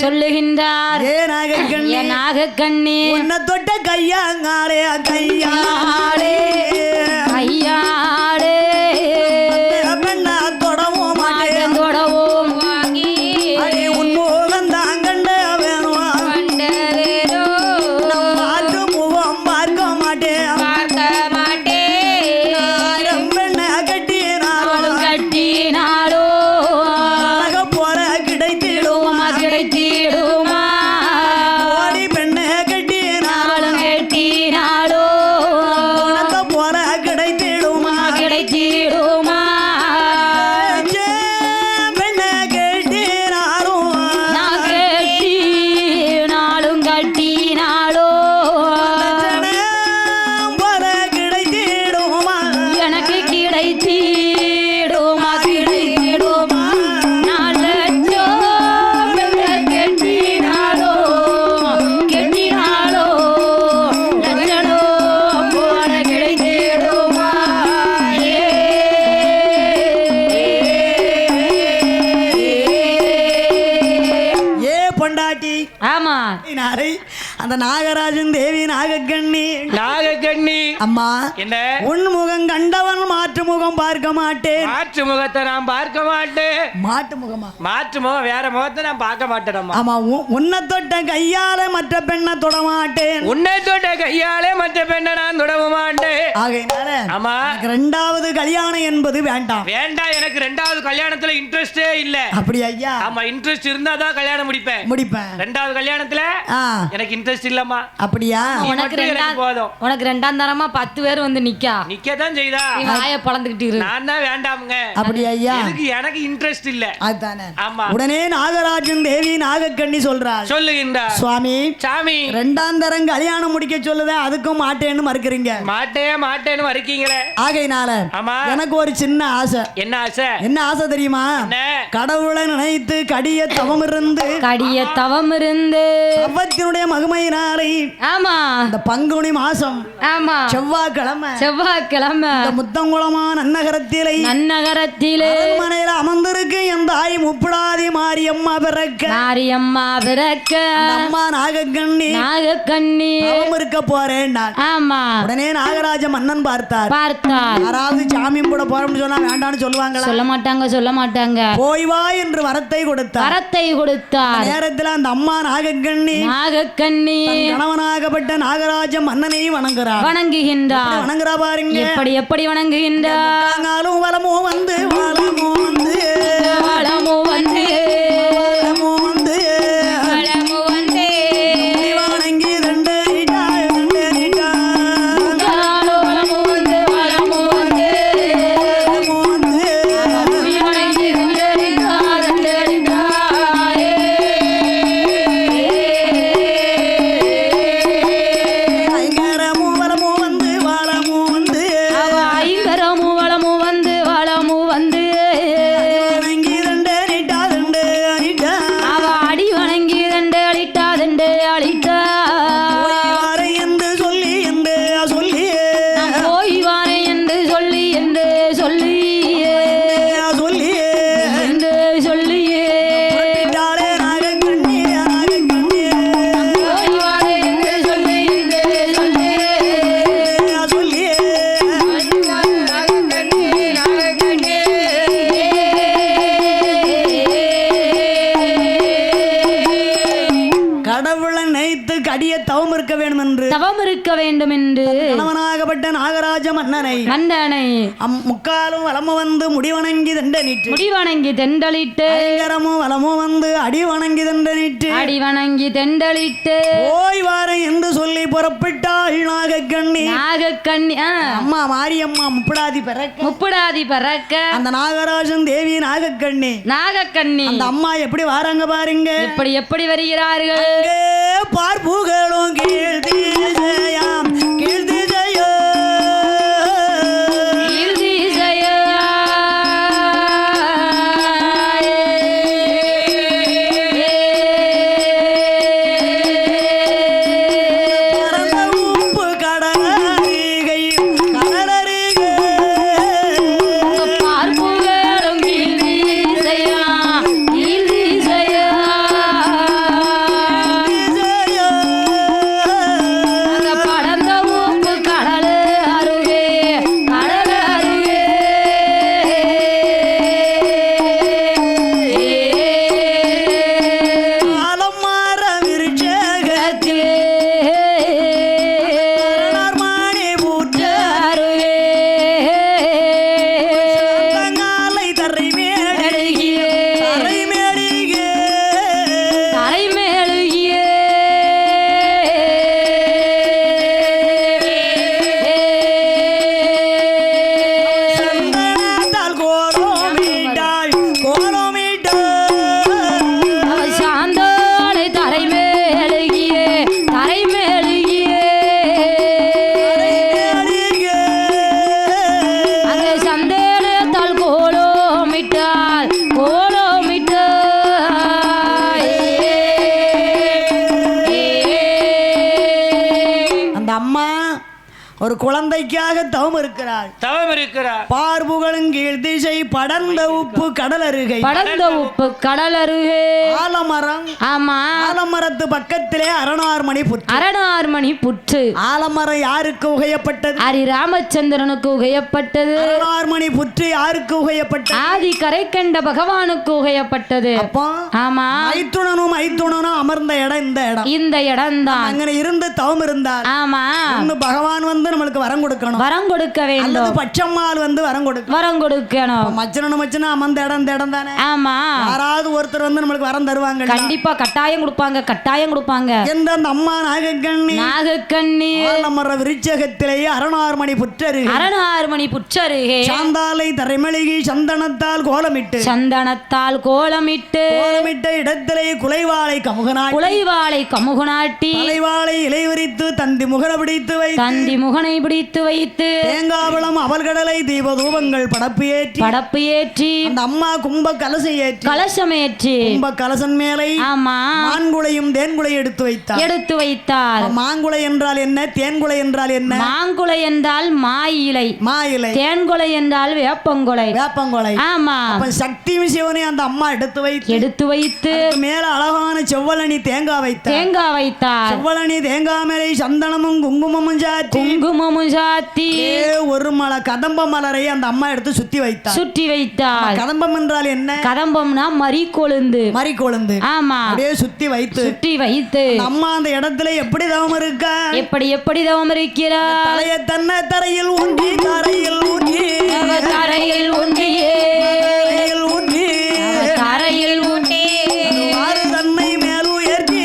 சொல்லுகின்றார் ஏ நாகக்கண்ணி உன்னை தொட்ட கையாங்காலே கையாளே அந்த நாகராஜன் தேவி நாகக்கண்ணி அம்மா என்ன உன் முகம் கண்டவன் மாற்று முகம் பார்க்க மாட்டேன் மாற்று முகத்தை நான் பார்க்க மாட்டேன் மாற்று முகம் வேற முகத்தை நான் பார்க்க மாட்டேன் ஆமா உன்னை தொட்ட கையால மற்ற பெண்ணை தொட மாட்டேன் உன்னை தொட்ட கையாலே மற்ற பெண்ணை நான் தொடவ மாட்டேன் ஆகையினால ஆமா ரெண்டாவது கல்யாணம் என்பது வேண்டாம் எனக்கு ரெண்டாவது கல்யாணத்துல இன்ட்ரெஸ்டே இல்ல அப்படி ஐயா ஆமா இன்ட்ரெஸ்ட் இருந்தா தான் கல்யாணம் முடிப்பேன் ரெண்டாவது கல்யாணத்துல எனக்கு இன்ட்ரெஸ்ட் இல்லம்மா அப்படியா உனக்கு ரெண்டாம் தரமா 10 பேர் வந்து நிக்கதான் செய்தா வாயை பழந்துக்கிட்டு நான் தான் வேண்டாமுங்க அப்படி ஐயா எனக்கு இன்ட்ரெஸ்ட் இல்ல அதுதானே ஆமா உடனே நாகராஜன் தேவி நாகக்கண்ணி சொல்லுகின்றார் சாமி ரெண்டாம் தரம் கல்யாணம் முடிக்க சொல்லுத அதுக்கும் மாட்டேன்னு மறுக்கிறீங்க மாட்டேன்னு மறுக்கீங்களே ஆகையினால எனக்கு ஒரு சின்ன ஆசை என்ன ஆசை தெரியுமா கடவுளை நினைத்து கடிய தவம் இருந்து தவத்தினுடைய மகிமை ஆமையினாலை ஆமா இந்த பங்குனி மாசம் ஆமா செவ்வாய்க்கிழமை இந்த முத்தங்குளமான நன்னகரத்திலே மனையில அமர்ந்திருக்கு என் தாய் முப்படாதி மாரியம்மா பிறக்க அம்மா நாகக்கண்ணி அவன் இருக்க போறேன் ஆமா உடனே நாகராஜ மன்னன் பார்த்தார் யாராவது சாமி கூட போறோம்னு சொன்னா வேண்டாம்னு சொல்லுவாங்க சொல்ல மாட்டாங்க போய் வா என்று வரத்தை கொடுத்தார் நேரத்தில் அந்த அம்மா நாகக்கண்ணி கணவனாகப்பட்ட நாகராஜ மன்னனை வணங்குகின்றா பாருங்க எப்படி வணங்குகின்றார் வளமும் வந்து தவம் இருக்க வேண்டும் என்று கணவனாகப்பட்ட நாகராஜ மன்னனை முக்காலும் வலமும் வந்து முடிவணங்கி தெண்டலிட்டு வலமும் வந்து அடிவணங்கி தெண்டலிட்டு ஓய் வார என்று சொல்லி புறப்பட்டாள் நாகக்கண்ணி அம்மா மாரியம்மா முப்படாதி பறக்க அந்த நாகராஜன் தேவி நாகக்கண்ணி அந்த அம்மா எப்படி வாராங்க பாருங்க எப்படி வருகிறார்கள் பார்ப்புகளும் கீழ்த்திசையாம் கீழ்த்திசையோ ஒரு குழந்தைக்காக தவம் இருக்கிறாள் பார்ப்புகளும் கீழ் திசை படர்ந்த உப்பு கடல் அருகே ஆலமரம் ஆலமரத்து பக்கத்திலே அரணார்மணி புற்று ஆலமரம் யாருக்கு உகையப்பட்டது ஹரி ராமச்சந்திரனுக்கு உகையப்பட்டது அரணார்மணி புற்று யாருக்கு உகையப்பட்டது ஆதி கரைக்கண்ட பகவானுக்கு உகையப்பட்டது அப்போ ஆமா ஐத்துணனும் அமர்ந்த இடம் இந்த இடம் தான் அங்க இருந்து தவம் இருந்தார் ஆமா பகவான் வந்து நம்மளுக்கு வரம் கொடுக்க வேண்டும் பச்சம்மாள் வந்து வரம் கொடுக்கணும் மச்சன அமர்ந்த இடம் தானே ஆமா யாராவது ஒருத்தர் வந்து நம்மளுக்கு வரம் தருவாங்க கண்டிப்பா கட்டாயம் கொடுப்பாங்க என்ற அந்த அம்மா நாகக்கண்ணி ஆலமர விருட்சகத்திலேயே அரணார்மணி புற்றருகே சாந்தாலை தரைமளிகி சந்தனத்தால் கோலமிட்டு இடத்திலே குலைவாளை கமுகநாட்டி இலை விரித்து தந்தி முகர பிடித்து அவனை பிடித்து வைத்து தேங்காவளம் அவல் கடலை தீப தூபங்கள் படப்பு ஏற்றி அந்த அம்மா கும்ப கலசம் ஏற்றி கும்ப கலசன் மேலே ஆமா மான்குளையும் தேன்குலை எடுத்து வைத்தார் மாங்குளை என்றால் என்ன தேன்குலை என்றால் என்ன மாங்குளை என்றால் மாயிலை தேன்குலை என்றால் வேப்பங்குலை ஆமா சக்தி சிவனை அந்த அம்மா எடுத்து வைத்து மேல அழகான செவ்வளனி தேங்காய் வைத்தார் செவ்வளனி தேங்காய் மேலே சந்தனமும் குங்குமமும் சாத்தி ஒரு மலை கதம்ப மலரை அந்த அம்மா எடுத்து சுத்தி வைத்தார் கதம்பம் என்றால் என்ன கதம்பம்னா மறிக்கொழுந்து ஆமா அப்படியே சுத்தி வைத்து அம்மா அந்த இடத்துல எப்படி தவம் இருக்கா எப்படி தவம் இருக்கிறார் தலைய தன்னை தரையில் ஊன்றி தரையில் ஊன்றியே தரையில் ஊன்றி தன்னை மேல் உயர்த்தி தரையில் ஊன்றி மேல் உயர்த்தி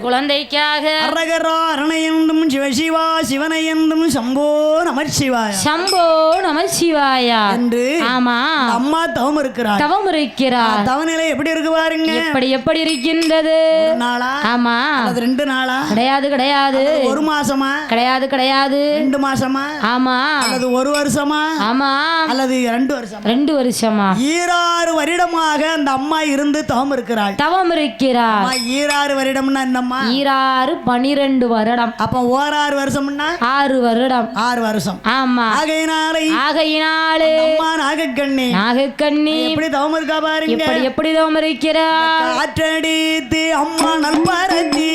குழந்தைக்காக அரகரா அரணயந்தும் சிவசிவா சிவனையந்தும் சம்போ நமசிவாய என்று ஆமா அம்மா தவம் இருக்கிறார் தவநிலை எப்படி இருக்கு பாருங்க எப்படி இருக்கின்றது நாளா ஆமா அது 2 நாளா கிடையாது ஒரு மாசமா கிடையாது 2 மாசமா ஆமா அல்லது 1 வருஷமா ஆமா அல்லது 2 வருஷமா 6 வருடமாக அந்த அம்மா இருந்து தவம் இருக்கிறார் 6 வருடம்னா என்னம்மா 12 வருடம் அப்ப 6 வருஷம்னா 6 வருடம் ஆமா ஆகையினாலே அம்மா நாகக்கண்ணி எப்படி தவம் இருக்கா பாருங்க எப்படி தவம் இருக்கிறார் காற்றடித்து அம்மா நல்பாரதி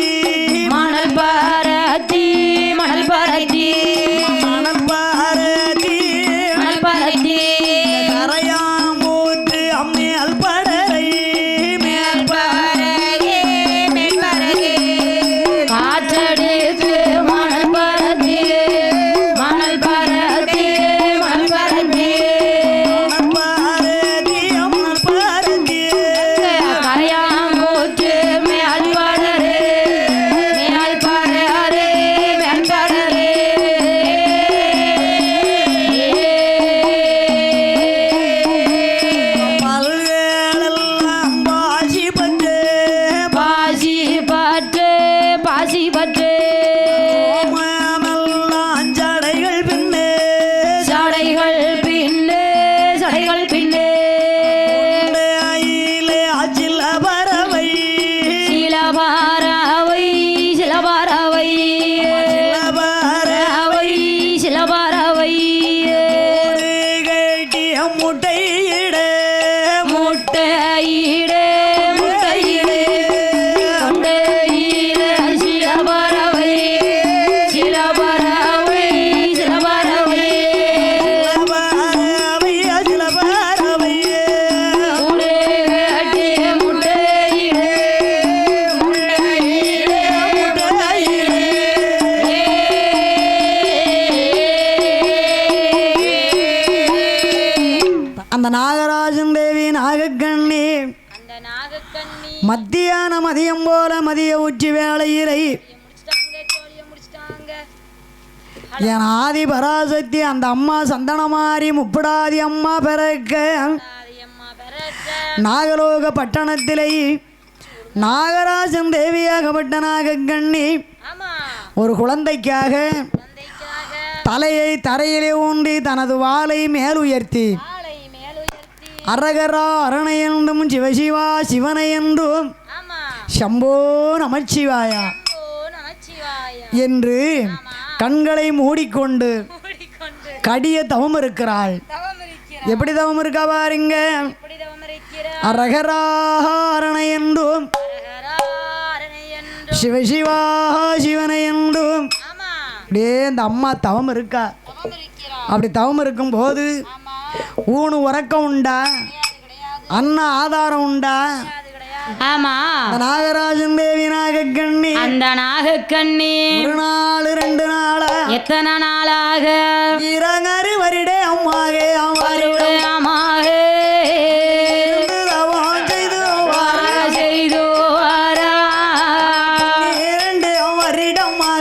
மணல் பாரதி கரையாம் போட்டு அம்மே அல்படரை காற்றடித்து மணல் பாரதி கரையாம் போட்டு மேல் படரே மத்தியான மதியம் போல மதிய உச்சி வேளையிலை என் ஆதி பராசக்தி அந்த அம்மா சந்தனமாரி முப்படாதி அம்மா பிறக்க நாகலோக பட்டணத்திலே நாகராஜன் தேவியாகப்பட்ட நாகக்கண்ணி ஒரு குழந்தைக்காக தலையை தரையிலே ஊன்றி தனது வாளை மேல் உயர்த்தி அரகரா அரணை என்றும் சிவசிவா சிவனை என்றும் சம்போ நமச்சிவாயா என்று கண்களை மூடிக்கொண்டு கடிய தவம் இருக்கிறாள். எப்படி தவம் இருக்கா பாருங்க. அரகராரண என்றும் சிவசிவா சிவனை என்றும் அப்படியே இந்த அம்மா தவம் இருக்கா. அப்படி தவம் இருக்கும்போது ஊனு உறக்கம் உண்டா, அன்ன ஆதாரம் உண்டா? ஆமா. நாகராஜன் தேவி நாகக்கண்ணி, அந்த நாகக்கண்ணி ஒரு நாள் 2 நாளா எத்தனை நாளாக இரங்கரு வருடே அம்மாவே அம்மாருடே அம்மாக செய்து வாரா செய்து வாரா 2 வருடமாக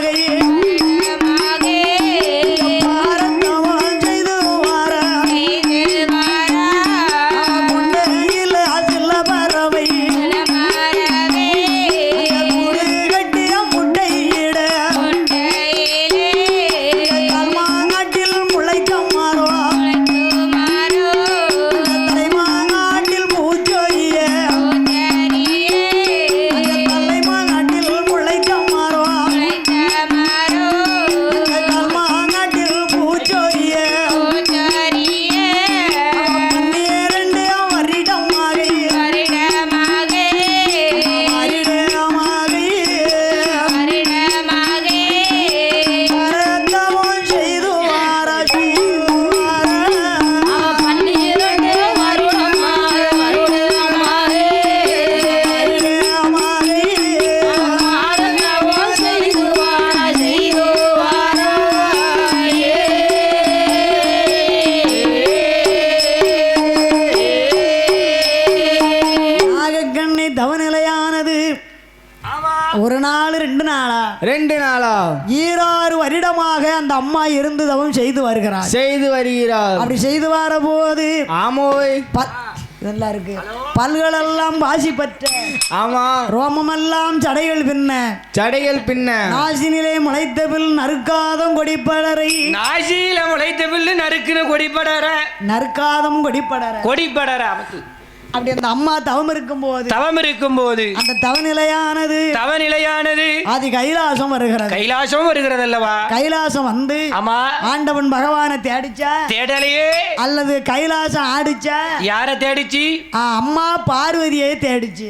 ஈராறு வருடமாக அந்த அம்மா இருந்து தவம் செய்து வருகிறார். அப்படி செய்து வர போது ஆமோய் இதெல்லாம் இருக்கு. பல்களெல்லாம் வாசி பெற்ற, ஆமா, ரோமமெல்லாம் சடைகள் பின்ன நாசினிலே முளைத்த பில் நறுக்காதம் கொடிப்படரை, நாசியில முளைத்த பில்லு நறுக்குன நறுக்காதம் கொடிப்படர அப்படி அந்த அம்மா தவம் இருக்கும் போது அந்த தவநிலையானது ஆதி கைலாசம் வருகிறது அல்லவா. கைலாசம் வந்து ஆமா ஆண்டவன் பகவானை தேடலையே அல்லது கைலாசம் ஆடிச்சா? யார தேடிச்சு? அம்மா பார்வதியை தேடிச்சு.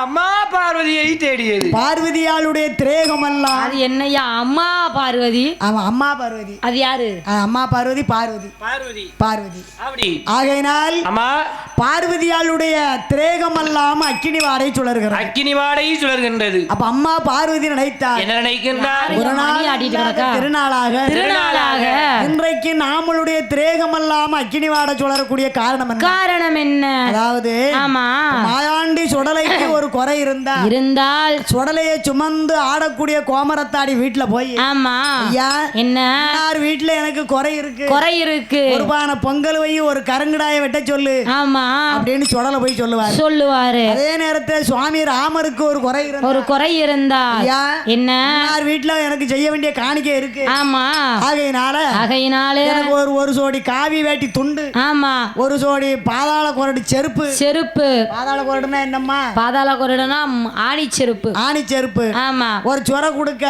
அம்மா பார்வதியை தேடியது. பார்வதியாளுடைய திரேகம் எல்லாம் அது என்னையா? அம்மா பார்வதி. ஆமா, அம்மா பார்வதி. அது யாரு? அம்மா பார்வதி. அப்படி ஆகையினால் அம்மா பார்வதியாளுடைய திரேகமெல்லாம் அக்கினி வாடை சுழர்கின்றது. அப்ப அம்மா பார்வதி நினைத்தார், என்ன நினைக்கின்றார்? ஒரு நாள் திருநாளாக இன்றைக்கு நாமளுடைய திரேகமெல்லாம் அக்கினி வாடை சுழறக்கூடிய காரணம் என்ன? அதாவது மாயாண்டி சுடலைக்கு ஒரு குறை இருந்தால் சுடலையை சுமந்து ஆடக்கூடிய கோமரத்தாடி வீட்டுல போய், ஆமா ஐயா என்ன வீட்டுல எனக்கு குறை இருக்கு, ஒரு பானை பொங்கல் வை, ஒரு கருங்கடாயை வெட்ட சொல்லு, ஆமா அப்படின்னு சுடலை போய் சொல்லுவாரு. அதே நேரத்தில் சுவாமி ராமருக்கு ஒரு குறை இருந்தா என்ன? வீட்டுல எனக்கு செய்ய வேண்டிய காணிக்கை இருக்கு. ஆமா, ஆகையினால எனக்கு ஒரு சோடி காவி வேட்டி துண்டு, ஆமா, ஒரு சோடி பாதாள குரடு செருப்பு. பாதாள குரடுனா என்னம்மா? பாதாள குரடுனா ஆணி செருப்பு. ஆமா, ஒரு சொர கொடுக்க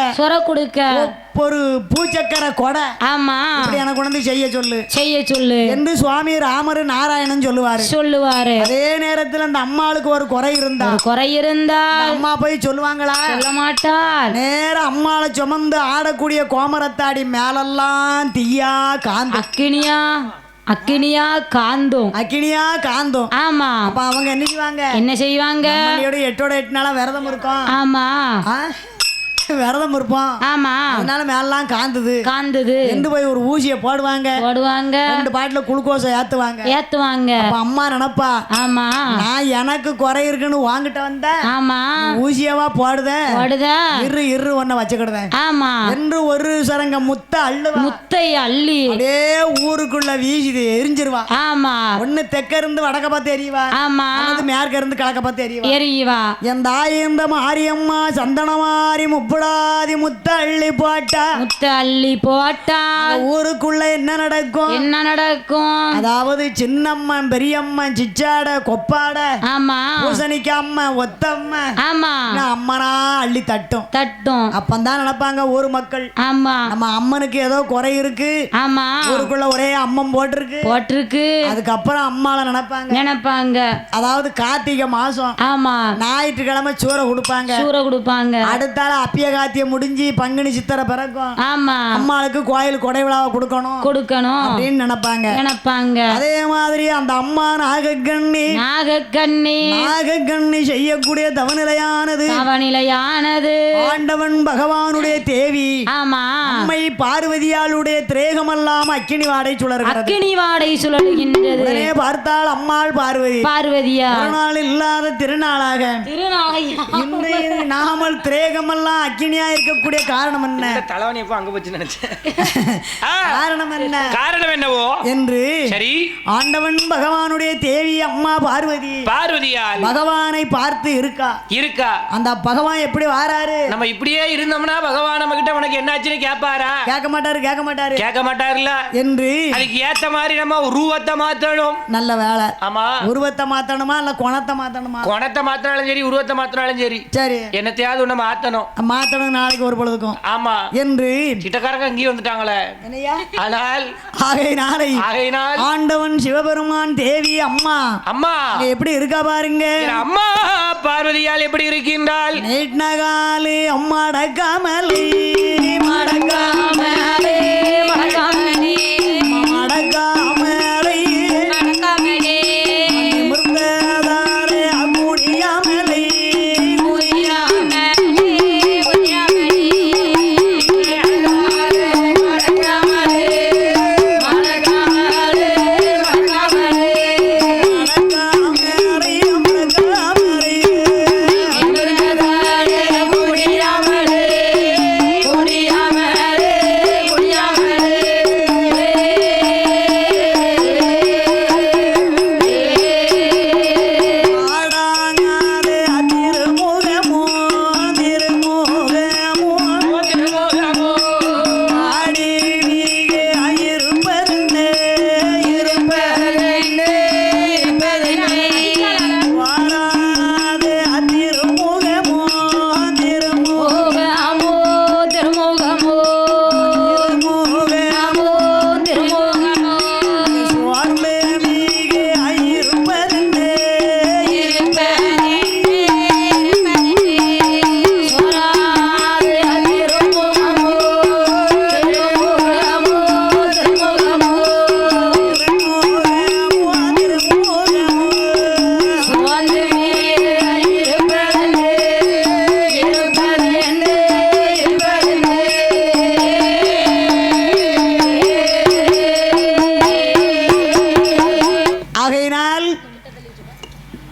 ஒரு பூச்சக்கரை கொடை, ஆமா, எனக்கு வந்து செய்ய சொல்லு என்று சுவாமி ராமர் நாராயணன் சொல்லுவாரு. அதே நேரத்தில் அந்த அம்மாளுக்கு ஒரு குறை இருந்தா அம்மா போய் சொல்லுவாங்களா? சொல்ல மாட்டார். நேரம் அம்மாளை சுமந்து ஆடக்கூடிய கோமரத்தாடி மேலெல்லாம் தீயா காந்து அக்கினியா காந்தோம். ஆமா, அப்ப அவங்க என்ன செய்வாங்க? 8 நாளா விரதம் இருக்கும். ஆமா, விரதம் இருப்போம். ஆமா, அதனால மேலாம் காந்தது எந்த போய் ஒரு ஊசியை போடுவாங்க. 2 பாட்டில குளுக்கோஸை ஏத்துவாங்க. அம்மா நினைப்பா, ஆமா, நான் எனக்கு குறை இருக்குன்னு வாங்கிட்ட வந்தேன், ஆமா, ஊசியவா போடுத இரு ஒன்ன வச்சுக்கிடுதேன், ஆமா என்று ஒரு சரங்க முத்தை அள்ளி அப்படியே ஊருக்குள்ள வீசி எரிஞ்சிருவா. ஆமா, ஒண்ணு தெக்க இருந்து வடக்க பார்த்து எறிவா, ஆமா, மேற்க இருந்து கிழக்க பார்த்து எறிவா. என் தாய் இந்த மாரியம்மா சந்தனமாரி முப்பு முக்குடாதி முத்தள்ளி போட்டா முத்தள்ளி போட்டா ஊருக்குள்ள என்ன நடக்கும்? என்ன நடக்கும்? அதாவது சின்னம்மன் பெரியம்மன் சிச்சாட கொப்பாட ஆமா பூசணிக்காம ஒத்தம்ம ஆமா அம்மனா அள்ளி தட்டும் தட்டும். அப்பந்தான் நினைப்பாங்க ஊர் மக்கள், ஆமா நம்ம அம்மனுக்கு ஏதோ குறை இருக்கு, ஆமா ஊருக்குள்ள ஒரே அம்மன் போட்டிருக்கு. அதுக்கப்புறம் அம்மால நினைப்பாங்க. அதாவது கார்த்திகை மாசம் ஆமா ஞாயிற்றுக்கிழமை சூறை கொடுப்பாங்க. அடுத்தால அப்பிய காத்திய முடிஞ்சு பங்குனி சித்திரை பிறக்கும். ஆமா அம்மாளுக்கு கோயில் கொடை விழாவை கொடுக்கணும் அப்படின்னு நினைப்பாங்க. அதே மாதிரி அந்த அம்மா நாகக்கண்ணி செய்யக்கூடிய தவநிலையானது ஆண்டவன் பகவானுடைய தேவி. ஆமா அம்மை பார்வதியாளுடைய திரேகமெல்லாம் அக்கினி வாடை சுழலுகின்றது. உடனே பார்த்தால் அம்மாள் பார்வதியா ஒரு நாள் இல்லாத திருநாளாக இன்றைய நாமல் திரேகமெல்லாம் அக்கினியா இருக்கக்கூடிய காரணம் என்ன? தலைவனி எப்போ அங்க போச்சு நினைச்சேன். காரணம் என்னவோ என்று ஆண்டவன் பகவானுடைய தேவி அம்மா பார்வதியால் பகவானை பார்த்து இருக்கா. அந்த பகவான் எப்படி வாராரு? நம்ம இப்படியே இருந்தோம்னா பகவான் நம்ம கிட்ட உனக்கு என்னாச்சுன்னு கேட்பாரா? கேட்க மாட்டாருல்ல என்று அதுக்கு ஏத்த மாதிரி நம்ம உருவத்தை மாத்தணும். நல்ல வேலை. ஆமா, உருவத்தை மாத்தணுமா இல்ல குணத்தை மாத்தணுமா? குணத்தை மாத்தினாலும் சரி, உருவத்தை மாத்தினாலும் சரி, என்னத்தையாவது ஒண்ணு மாத்தணும் நாளைக்கு ஒரு பொழுதுக்கும். ஆமா என்று சிட்டக்காரங்க இங்கே வந்துட்டாங்களே. ஆனால் ஆகையினால் ஆண்டவன் சிவபெருமான் தேவி அம்மா எப்படி இருக்கா பாருங்க. அம்மா பார்வதியால் எப்படி இருக்கின்றாள்? நீட்னகாலு அம்மா அடக்காமலே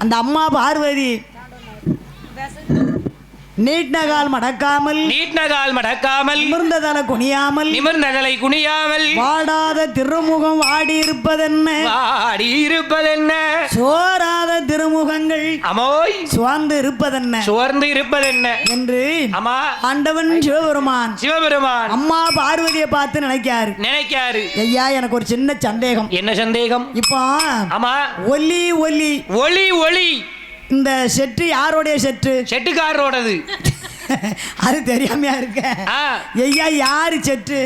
அந்த அம்மா பார்வதி நீட்னகால் மடக்காமல் நிமிர்ந்த தலை குனியாமல் வாடாத திருமுகம் வாடி இருப்பதென்ன சோராத திருமுகங்கள் சுவார்ந்து இருப்பதென்ன என்று ஆண்டவன் சிவபெருமான் அம்மா பார்வதியை பார்த்து நினைக்காரு. ஐயா, எனக்கு ஒரு சின்ன சந்தேகம். என்ன சந்தேகம்? இப்போ ஒலி இந்த செட்டு யாரோடைய செட்டுக்காரரோடது. அது தெரியாமையா இருக்க. ஐயா, யாரு செட்டு?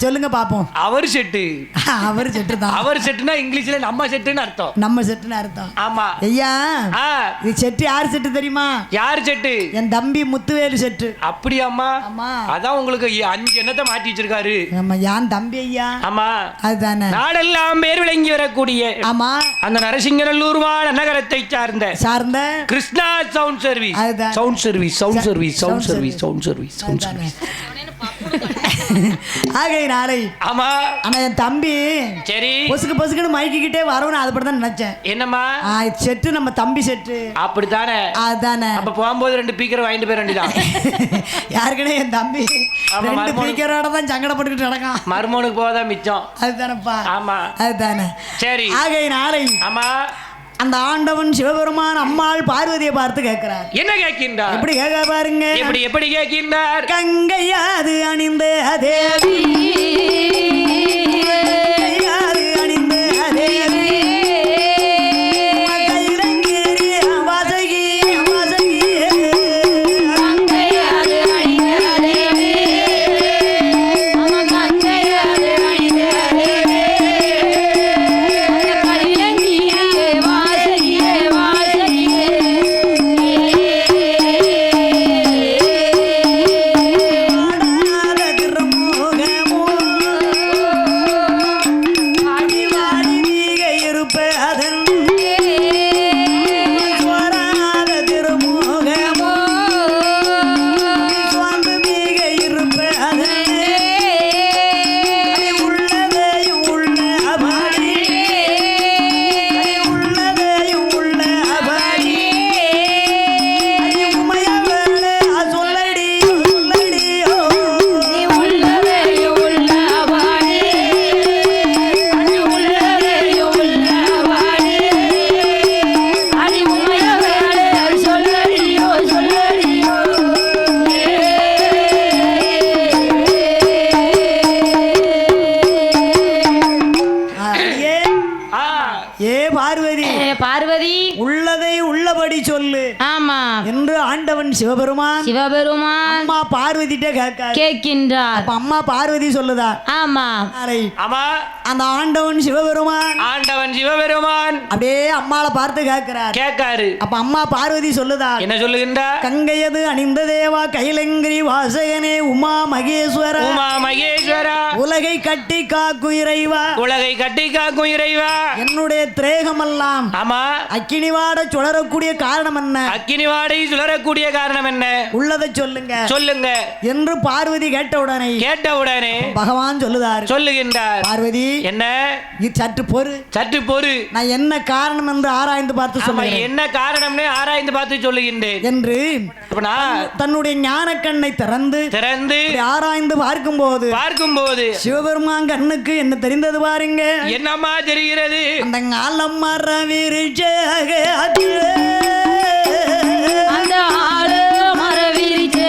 சொல்லுங்க பாப்போம். அவர் செட்டு தான். அவர் செட்டுனா இங்கிலீஷ்ல நம்ம செட்டுன்னு அர்த்தம். ஆமா ஐயா, இது செட்டு யார் செட்டு தெரியுமா? யார் செட்டு? என் தம்பி முத்துவேலு செட்டு. அப்படியாம்மா? அதான் உங்களுக்கு 5 எண்ணத்தை மாட்டி வச்சிருக்காரு. ஆமா, யான் தம்பி ஐயா. ஆமா, அதுதானே. நாடெல்லாம் பேர் விளங்கி வரக்கூடிய ஆமா அந்த நரசிங்கநல்லூர் நகரத்தை சார்ந்த கிருஷ்ணா சவுண்ட் சர்வீஸ் ஆகையினாலே ஆமா. ஆனா என் தம்பி சரி பொசுக்குன்னு மைக்கிட்டே வரவன்னு அதுபடி தான் நினைச்சேன். என்னம்மா? செட்டு நம்ம தம்பி செட்டு. அப்படித்தானே? அதுதானே. அப்ப போகும்போது 2 பீக்கர் வாங்கிட்டு போய் வேண்டியதான். யாருக்குனே என் தம்பி 2 பீக்கரோட தான் சங்கடப்பட்டுக்கிட்டு நடக்கான். மருமோனுக்கு போதான் மிச்சம். அதுதானப்பா. ஆமா, அதுதானே. சரி. ஆகையினாலே ஆமா அந்த ஆண்டவன் சிவபெருமான் அம்மாள் பார்வதியை பார்த்து கேட்கிறார். என்ன கேட்கின்றார்? எப்படி கேட்க பாருங்க. எப்படி கேட்கின்றார்? கங்கையாது அணிந்த தேவி பார்வதி உள்ளதை உள்ளபடி சொல்லு. ஆமா என்று ஆண்டவன் சிவபெருமான் அம்மா பார்வதி கேட்கின்றார். அம்மா பார்வதி சொல்லுதா? ஆமா ஆமா. அந்த ஆண்டவன் சிவபெருமான் அப்படியே அம்மாளை பார்த்து கேட்கிறாரு. அப்ப அம்மா பார்வதி சொல்லுதா? என்ன சொல்லுகின்றார்? கங்கையது அணிந்த தேவா கைலங்கிரி வாசகனே உமா மகேஸ்வரா உலகை கட்டி காக்கும் இறைவா என்னுடைய திரேகமெல்லாம் அக்கினிவாட சுழறக்கூடிய காரணம் என்ன? உள்ளதை சொல்லுங்க என்று பார்வதி கேட்டவுடனே பகவான் சொல்லுகின்றார். பார்வதி என்ன? சற்று பொறு நான் என்ன காரணம் என்று ஆராய்ந்து பார்த்து சொல்லுகிறேன். என்ன காரணம்னு ஆராய்ந்து பார்த்து சொல்லுகின்றேன் என்று தன்னுடைய ஞான கண்ணை திறந்து ஆராய்ந்து பார்க்கும்போது சிவபெருமான் கண்ணுக்கு என்ன தெரிந்தது பாருங்க. என்னம்மா தெரிகிறது? அந்த ஆலமர விருட்ச அந்த ஆலமர விருட்ச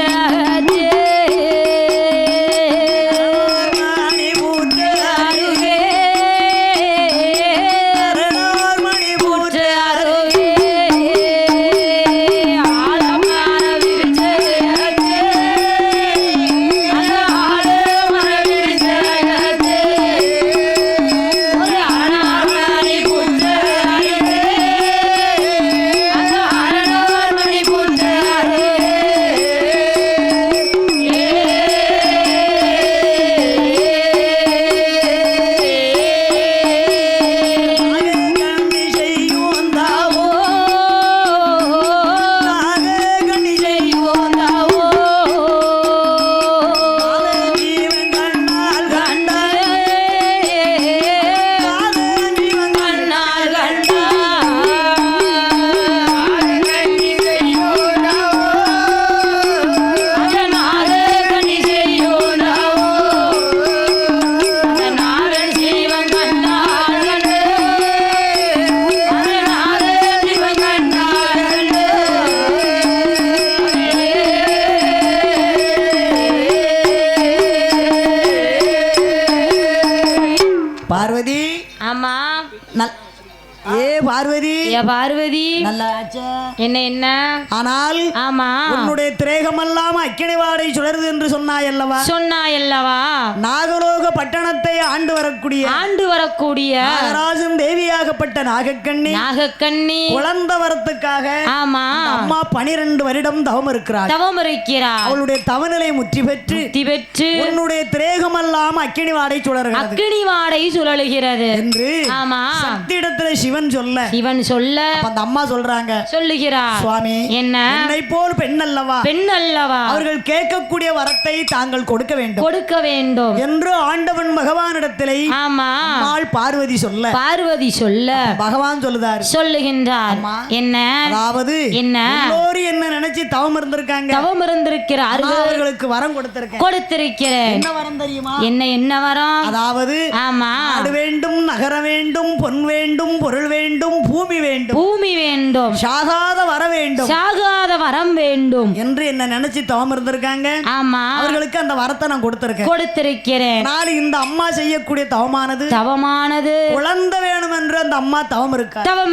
பார்வதி. ஆமா. பார்வதி என்ன ஆனால் ஆமா உன்னுடைய திரேகமெல்லாம் அக்கினி வாடை சுழறுது என்று சொன்னாயல்லவா நாகலோக பட்டணத்தை ஆண்டு வரக்கூடிய நாகராஜன் தேவியாகப்பட்ட நாகக்கண்ணி குழந்தை வரத்துக்காக ஆமா அம்மா 12 வருடம் தவம் இருக்கிறார். அவளுடைய தவநிலை முற்றி பெற்று உன்னுடைய திரேகமெல்லாம் அக்கினி வாடை சுழலுகிறது என்று ஆமா சக்தியிடத்துல சிவன் சொல்ல அந்த அம்மா சொல்லுகிறார். சுவாமி என்ன? என்னை போல் பெண் அல்லவா அவர்கள் கேட்கக்கூடிய வரத்தை தாங்கள் கொடுக்க வேண்டும் என்று ஆண்டவன் பகவானிடத்திலே அம்மாள் பார்வதி சொல்ல பகவான் சொல்லுகின்றார். என்ன? அதாவது என்ன நினைச்சு தவம் இருந்திருக்கிறார். அவர்களுக்கு வரம் கொடுத்திருக்கிறேன். என்ன வரம் தெரியுமா? என்ன வரம்? அதாவது ஆமா நாடு வேண்டும், நகர வேண்டும், பொன் வேண்டும், பொருள் புகழ் வேண்டும், பூமி வேண்டும், பூமி வேண்டும், சாகாத வர வேண்டும், சாகாத வரம் வேண்டும் என்று என்ன நினைச்சு தவம் இருந்திருக்காங்க. ஆமா, அவர்களுக்கு அந்த வரத்தை நான் கொடுத்திருக்கிறேன். நாளை இந்த அம்மா செய்யக்கூடிய தவமானது குழந்தை வேணும் என்று அந்த அம்மா தவம்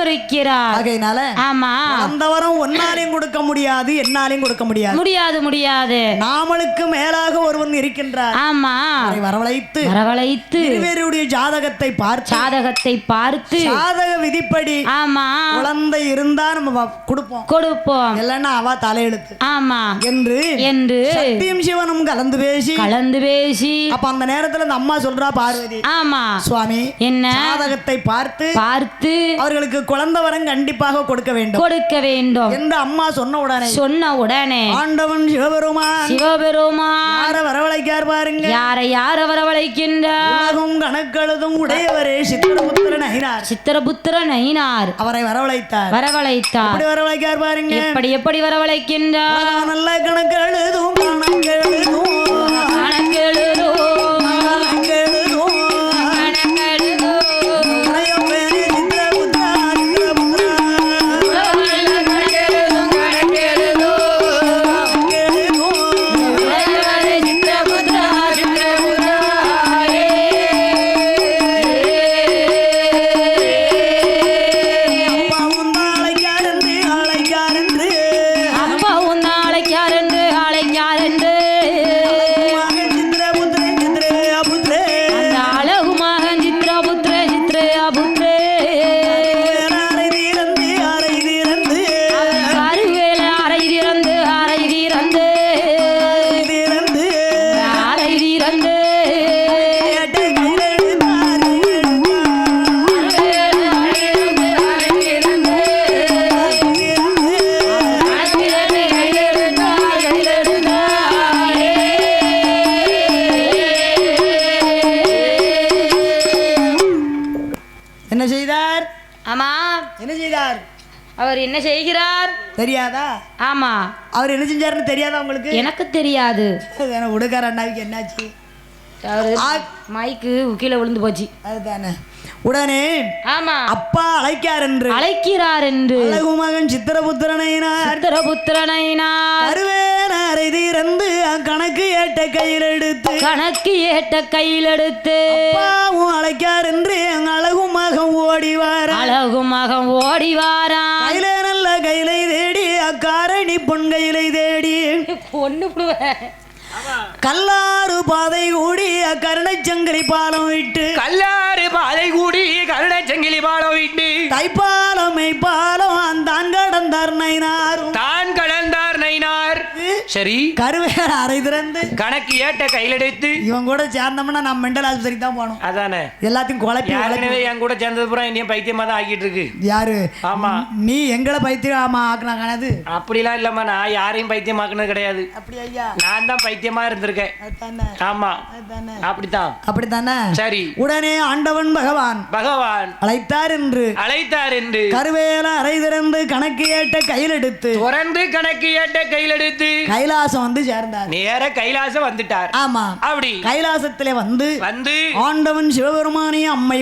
இருக்கிறார். ஆகையினால ஆமா, அந்த வரம் ஒன்னாலையும் கொடுக்க முடியாது, என்னாலையும் கொடுக்க முடியாது. நாமளுக்கு மேலாக ஒருவன் இருக்கின்றார். ஆமா, வரவழைத்து இருவருடைய ஜாதகத்தை பார்த்து ஜாதக விதிப்படி ஆமா குழந்தை இருந்தா நம்ம கொடுப்போம், இல்லைன்னா அவ தலையெழுத்து ஆமா என்று சத்தியம் சிவனும் கலந்து பேசி அப்ப அந்த நேரத்துல அந்த அம்மா சொல்றா பார்வதி, ஆமா சுவாமி என்ன ஜாதகத்தை பார்த்து அவர்களுக்கு குழந்தை வரம் கண்டிப்பாக கொடுக்க வேண்டும் என்று அம்மா சொன்ன உடனே ஆண்டவன் சிவபெருமான் யார வரவழைக்கார் பாருங்க, யார வரவழைக்கின்றார், கணக்கெழுதும் உடையவரே சித்திரபுத்திரன் ஐனார் அவரை வரவழைத்தார். வரவழைக்கார் பாருங்க, எப்படி வரவழைக்கின்றார், நல்ல கணக்கெழுதும் அவர் என்ன செய்கிறார் தெரியாதா? ஆமா, அவர் என்ன செஞ்சாருன்னு தெரியாதா உங்களுக்கு? எனக்கு தெரியாது. உடுக்கார அண்ணாவுக்கு என்னாச்சு? மைக்கு கீழே விழுந்து போச்சு. அதுதானே. உடனே ஆமா அப்பா அழைக்கிறார் என்று மகன் சித்திரபுத்திரனைனார் அருவேனாரை திறந்து கணக்கு ஏட்ட கையில் எடுத்து அப்பாவும் அழைக்கார் என்று அழகு மகன் ஓடிவாரா கையில நல்ல கையிலை தேடி அக்காரணி பொன் கையிலை தேடி பொண்ணு கல்லாறு பாதை கூடி கருணைச்சங்கிலி பாலம் விட்டு தைப்பாலம் மெய்ப்பாலம் தான் கடந்தார் நைனார் சரி கருவேற அறை திறந்து கணக்கு ஏட்ட கையில் எடுத்து இவன் கூட சேர்ந்தோம்னா நான் மெண்டல் ஆஸ்பத்திரி தான் போனோம். அதானே எல்லாத்தையும் குழப்பி என் கூட சேர்ந்தது பூரா என்னையும் பைத்தியமா தான் ஆக்கிட்டு இருக்கு. யாரு? ஆமா, நீ எங்களை பைத்தியம் ஆக்கினா காணது? அப்படிலாம் இல்லம்மா, நான் யாரையும் பைத்தியம் ஆக்குனது கிடையாது. அப்படி ஐயா, நான் தான் பைத்தியமா இருந்திருக்கேன். ஆமா, அப்படித்தானே. சரி. உடனே ஆண்டவன் பகவான் அழைத்தார் என்று கருவேல அறை திறந்து கணக்கு ஏட்ட கையில் எடுத்து கைலாசம் வந்து சேர்ந்தார். நேர கைலாசம் வந்துட்டார். ஆமா, அப்படி கைலாசத்திலே வந்து ஆண்டவன் சிவபெருமானையும் அம்மை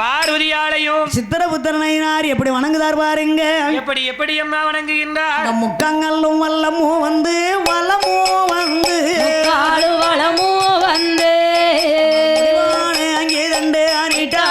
பார்வதியாலையும் சித்திரபுத்திரனைனார் எப்படி வணங்குதார் பாருங்க. எப்படி அம்மா வணங்குகின்றார். முக்கங்களும் வல்லமோ வந்து வளமோ வந்து அங்கே தண்டு அனிட்டா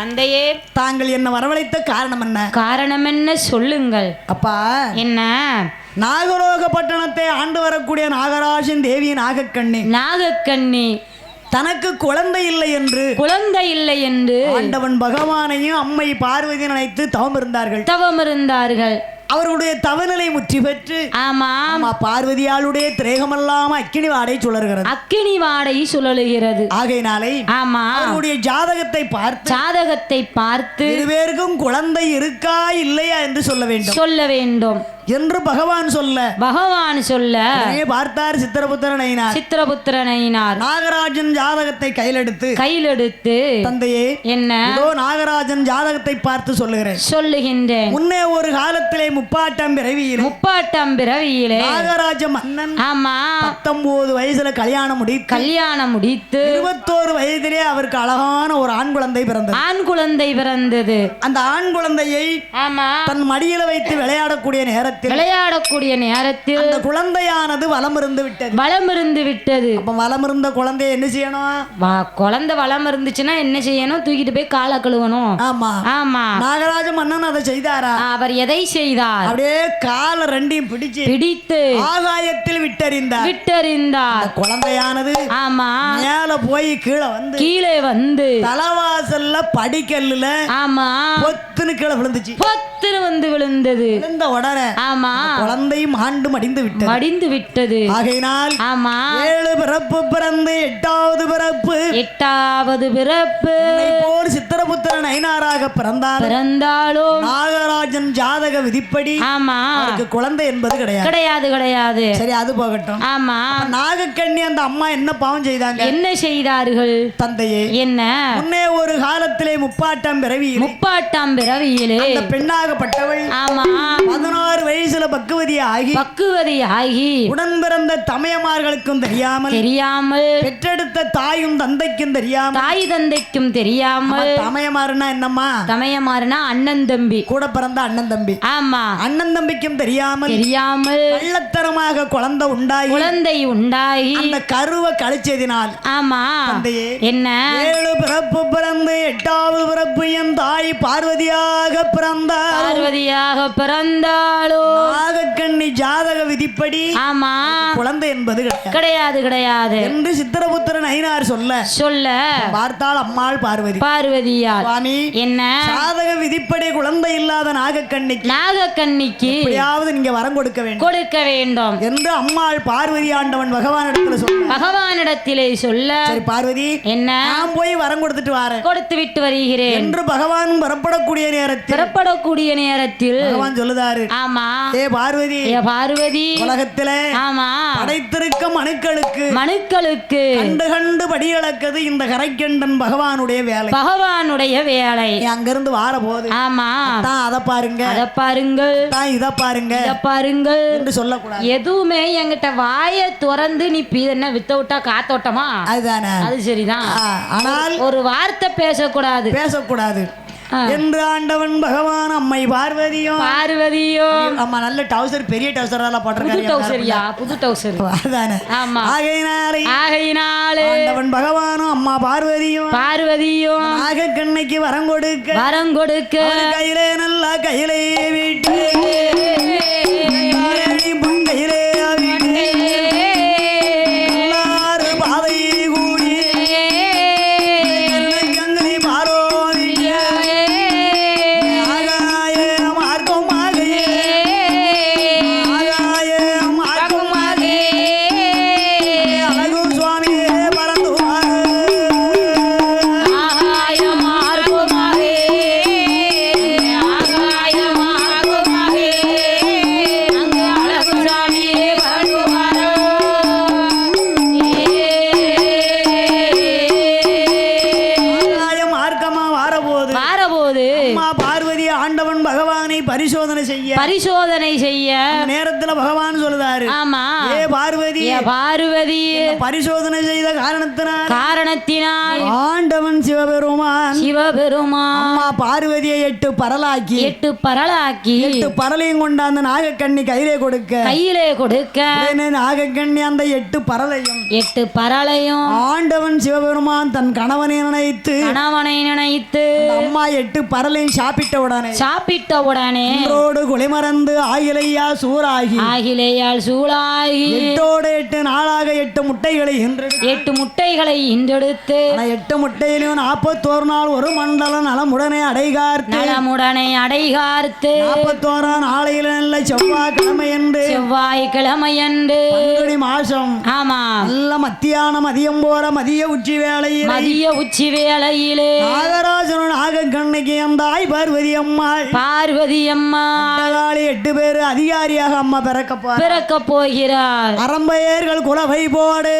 தந்தையே தாங்கள் என்ன வரவழைத்த காரணம் என்ன? காரணம் என்ன சொல்லுங்கள். அப்பா என்ன? நாகலோக பட்டணத்தை ஆண்டு வரக்கூடிய நாகராஜன் தேவி நாகக்கண்ணி தனக்கு குழந்தை இல்லை என்று ஆண்டவன் பகவானையும் அம்மை பார்வதி நினைத்து தவம் இருந்தார்கள். அவருடைய தவநிலை முற்றி பெற்று ஆமா பார்வதியாளுடைய திரேகமெல்லாம் அக்கினி வாடை சுழலுகிறது. ஆகையினாலே ஆமா அவருடைய ஜாதகத்தை பார்த்து இருவேருக்கும் குழந்தை இருக்கா இல்லையா என்று சொல்ல வேண்டும் என்று பகவான் சொல்ல பார்த்தார் சித்திரபுத்திரனைனார். நாகராஜன் ஜாதகத்தை கையிலெடுத்து தந்தையே என்ன இதோ நாகராஜன் ஜாதகத்தை பார்த்து சொல்லுகின்றேன். முன்னே ஒரு காலத்திலே முப்பாட்டம் பிறவியிலே நாகராஜ மன்னன் 19 வயசுல கல்யாணம் முடித்து 21 வயதிலே அவருக்கு அழகான ஒரு ஆண் குழந்தை பிறந்தது. அந்த ஆண் குழந்தையை தன் மடியில வைத்து விளையாடக்கூடிய நேரத்தில் அந்த குழந்தையானது வலம் இருந்து விட்டது. அப்ப வலம் இருந்த குழந்தைய என்ன செய்யணும்? குழந்தை வலம் இருந்துச்சுன்னா என்ன செய்யணும்? தூக்கிட்டு போய் காலை கழுவணும். ஆமா நாகராஜ மன்னன் அதை செய்தாரா? அவர் எதை செய்தார்? அப்படியே காலை ரெண்டையும் பிடித்து ஆகாயத்தில் விட்டறிந்தார். குழந்தையானது மேல போய் கீழே வந்து தலவாசல்ல படிக்கல்லுல பொத்துன்னு கீழே விழுந்தது. விழுந்த உடனே குழந்தையும் ஆண்டு மடிந்து விட்டது. ஆகையினால் 7 பிறப்பு பிறந்து 8வது பிறப்பு போர் சித்திரபுத்திரன் ஐனாராக பிறந்தாலும் நாகராஜன் ஜாதக விதிப்படி அவருக்கு குழந்தை என்பது கிடையாது. சரி, அது போகட்டும். நாகக்கண்ணி அந்த அம்மா என்ன பாவம் செய்தாங்க? என்ன செய்தார்கள்? தந்தையே என்ன? முன்னே ஒரு காலத்திலே முப்பாட்டம் பிறவியிலே அந்த பெண்ணாகப்பட்டவள் 16 வயசுல பக்குவதியாகி உடன் பிறந்த தமையமார்களுக்கும் தெரியாமல் பெற்றெடுத்த தாயும் தந்தைக்கும் தெரியாமல் தமையமாறுனா என்னம்மா? தமையமாறுனா அண்ணன் தம்பி, கூட பிறந்த அண்ணன் தம்பி. அண்ணன் தம்பிக்கும் தெரியாமல் கள்ளத்தனமாக குழந்தை உண்டாகி அந்த கருவை கழிச்சதினால் தந்தையே என்ன 7 பிறப்பு பிறந்து 8வது பிறப்பு என் தாய் பார்வதியாக பிறந்தாளோ நாகக்கண்ணி ஜாதக விதிப்படி குழந்தை என்பது கிடையாது என்று சித்திரபுத்திரன் ஐனார் சொல்ல பார்த்தாள் அம்மாள் பார்வதியார். என்ன ஜாதக விதிப்படி குழந்தை இல்லாத நாகக்கண்ணிக்கு எப்படியாவது நீங்க வரம் கொடுக்க வேண்டும் என்று அம்மாள் பார்வதி ஆண்டவன் பகவானிடத்திலே சொல்ல சரி பார்வதி என்ன நான் போய் வரம் கொடுத்து விட்டு வருகிறேன் என்று பகவான் புறப்படக்கூடிய நேரத்தில் பகவான் சொல்லுதாரு. ஏ பார்வதி உலகத்திலே படைத்திருக்க மனுக்களுக்கு கண்டு படி அளக்குது இந்த கரைக்கண்டன் பகவானுடைய வேலை. அங்கிருந்து வார போது அதை பாருங்கள் இதை பாருங்கள் என்று சொல்லக்கூடாது. எதுவுமே என்கிட்ட வாயை திறந்து நீ என்ன வித்த விட்டா காத்தோட்டமா? அதுதானே, அது சரிதான். ஆனால் ஒரு வார்த்தை பேசக்கூடாது என்று ஆண்டவன் பகவான் அம்மை பார்வதியும் அம்மா நல்ல டவுசர், பெரிய டவுசர் எல்லாம் போட்டிருக்காங்க. புது டவுசர் அதானே. ஆகையினாலே ஆண்டவன் பகவானும் அம்மா பார்வதியும் நாகக்கண்ணிக்கு வரம் கொடுக்க கையிலே நல்லா கையிலே விட்டு கையிலே பரிசோதனை செய்ய நேரத்துல பகவான் சொல்லுதாரு. ஆமா, ஏ பார்வதி, பார்வதி பரிசோதனை செய்த காரணத்தினால் ஆண்டவன் சிவபெருமான் அம்மா பார்வதியை 8 பரலாக்கி 8 பரலையும் கொண்டாந்து நாகக்கண்ணி கையிலே கொடுக்க நாகக்கண்ணி அந்த 8 பரலையும் ஆண்டவன் சிவபெருமான் தன் கணவனை நினைத்து அம்மா 8 பரலையும் சாப்பிட்ட உடனே குளிமறந்து ஆகிலையால் சூழாகி 8 நாளாக 8 முட்டைகளை ஈன்றெடுத்து 8 முட்டையிலும் 41 நாள் ஒரு மண்டலம் நலமுடனே அடைகார்த்து 41 நாளையில நல்ல செவ்வாய்க்கிழமை என்று மாசம் நல்ல மதியம் போற மதிய உச்சி வேளையிலே நாகராஜனும் நாகக்கண்ணிக்கு அந்த பார்வதி அம்மா 8 பேர் அதிகாரியாக அம்மா பிறக்க போகிறார். அரம்பையர்கள் குலவை போடு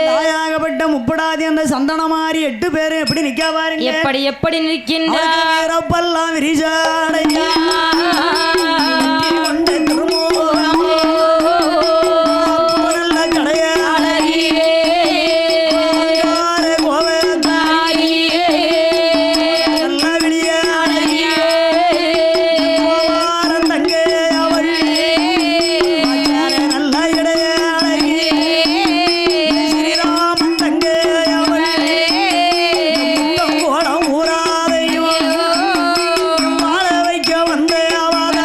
தாயாகப்பட்ட முப்படாதி அந்த சந்தனமாரி 8 பேரு எப்படி நிக்க பாருங்க. எப்படி நிற்கின்றார் விரிசாடையா வந்தே அவத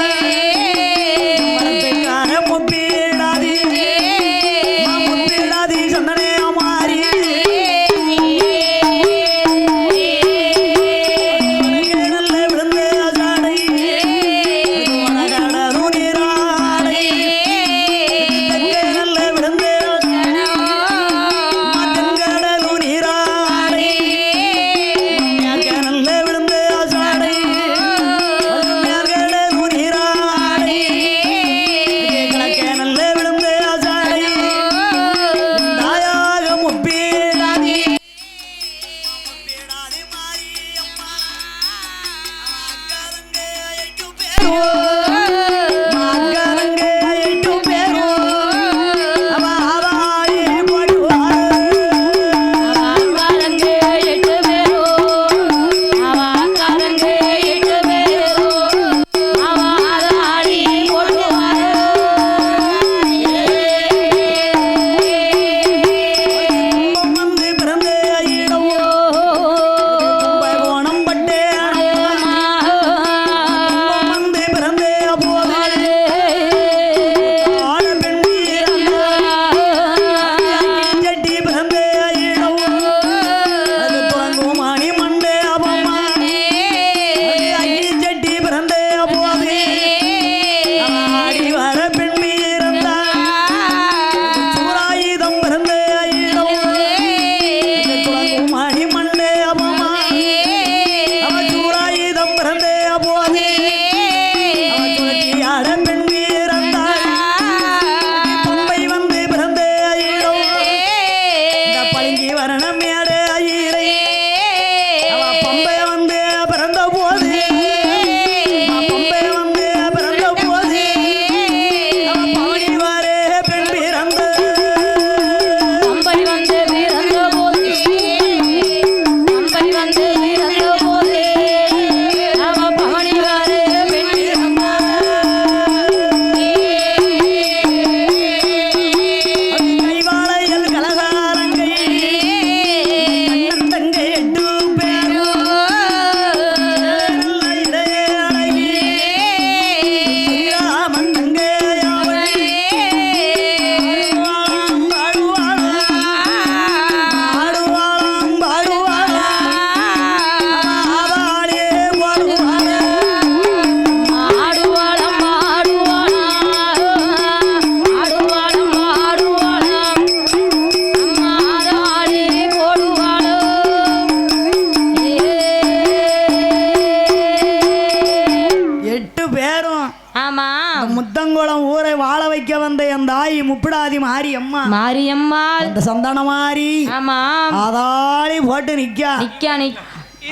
முப்பிடாதி மாரியம்மா மாரியம்மாள் அந்த சந்தான மாறி ஆமா அதாளி போட்டு நிக்கா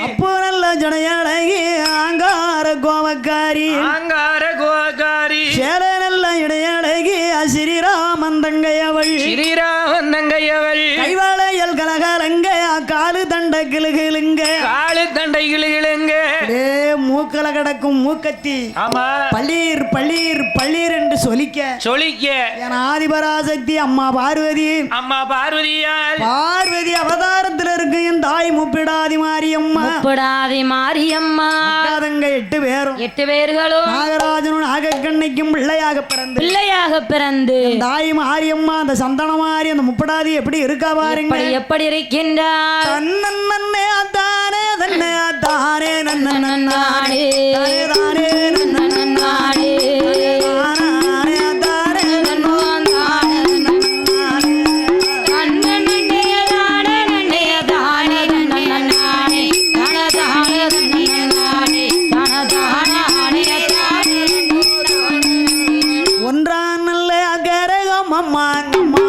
அப்போ நல்ல ஜடையழகி ஆங்கார கோவக்காரி சேல நல்ல இடையழகி ஸ்ரீராமன் தங்கையவள் கைவாளையல் கலகலங்க காலு தண்டை கிளுகிளுங்க மூக்கல கிடக்கும் மூக்கத்தி பள்ளீர் பள்ளீர் பள்ளீர் என்று சொலிக்க என் ஆதிபராசக்தி அம்மா பார்வதி பார்வதி அவதாரத்தில் இருக்கு என் தாய் முப்பிடாதி மாரியம்மா மாரியம்மா தங்க 8 பேர்களும் நாகராஜனும் நாகக்கண்ணைக்கும் பிள்ளையாக பிறந்து தாய் மாரியம்மா அந்த சந்தன மாறி அந்த முப்படாதி எப்படி இருக்கா பாருங்க எப்படி இருக்கின்றார் தன்னே தானே தன்னே தானே நன்னே தானே நன்னே ஒன்றான் நல்ல கரகம் அம்மா அம்மா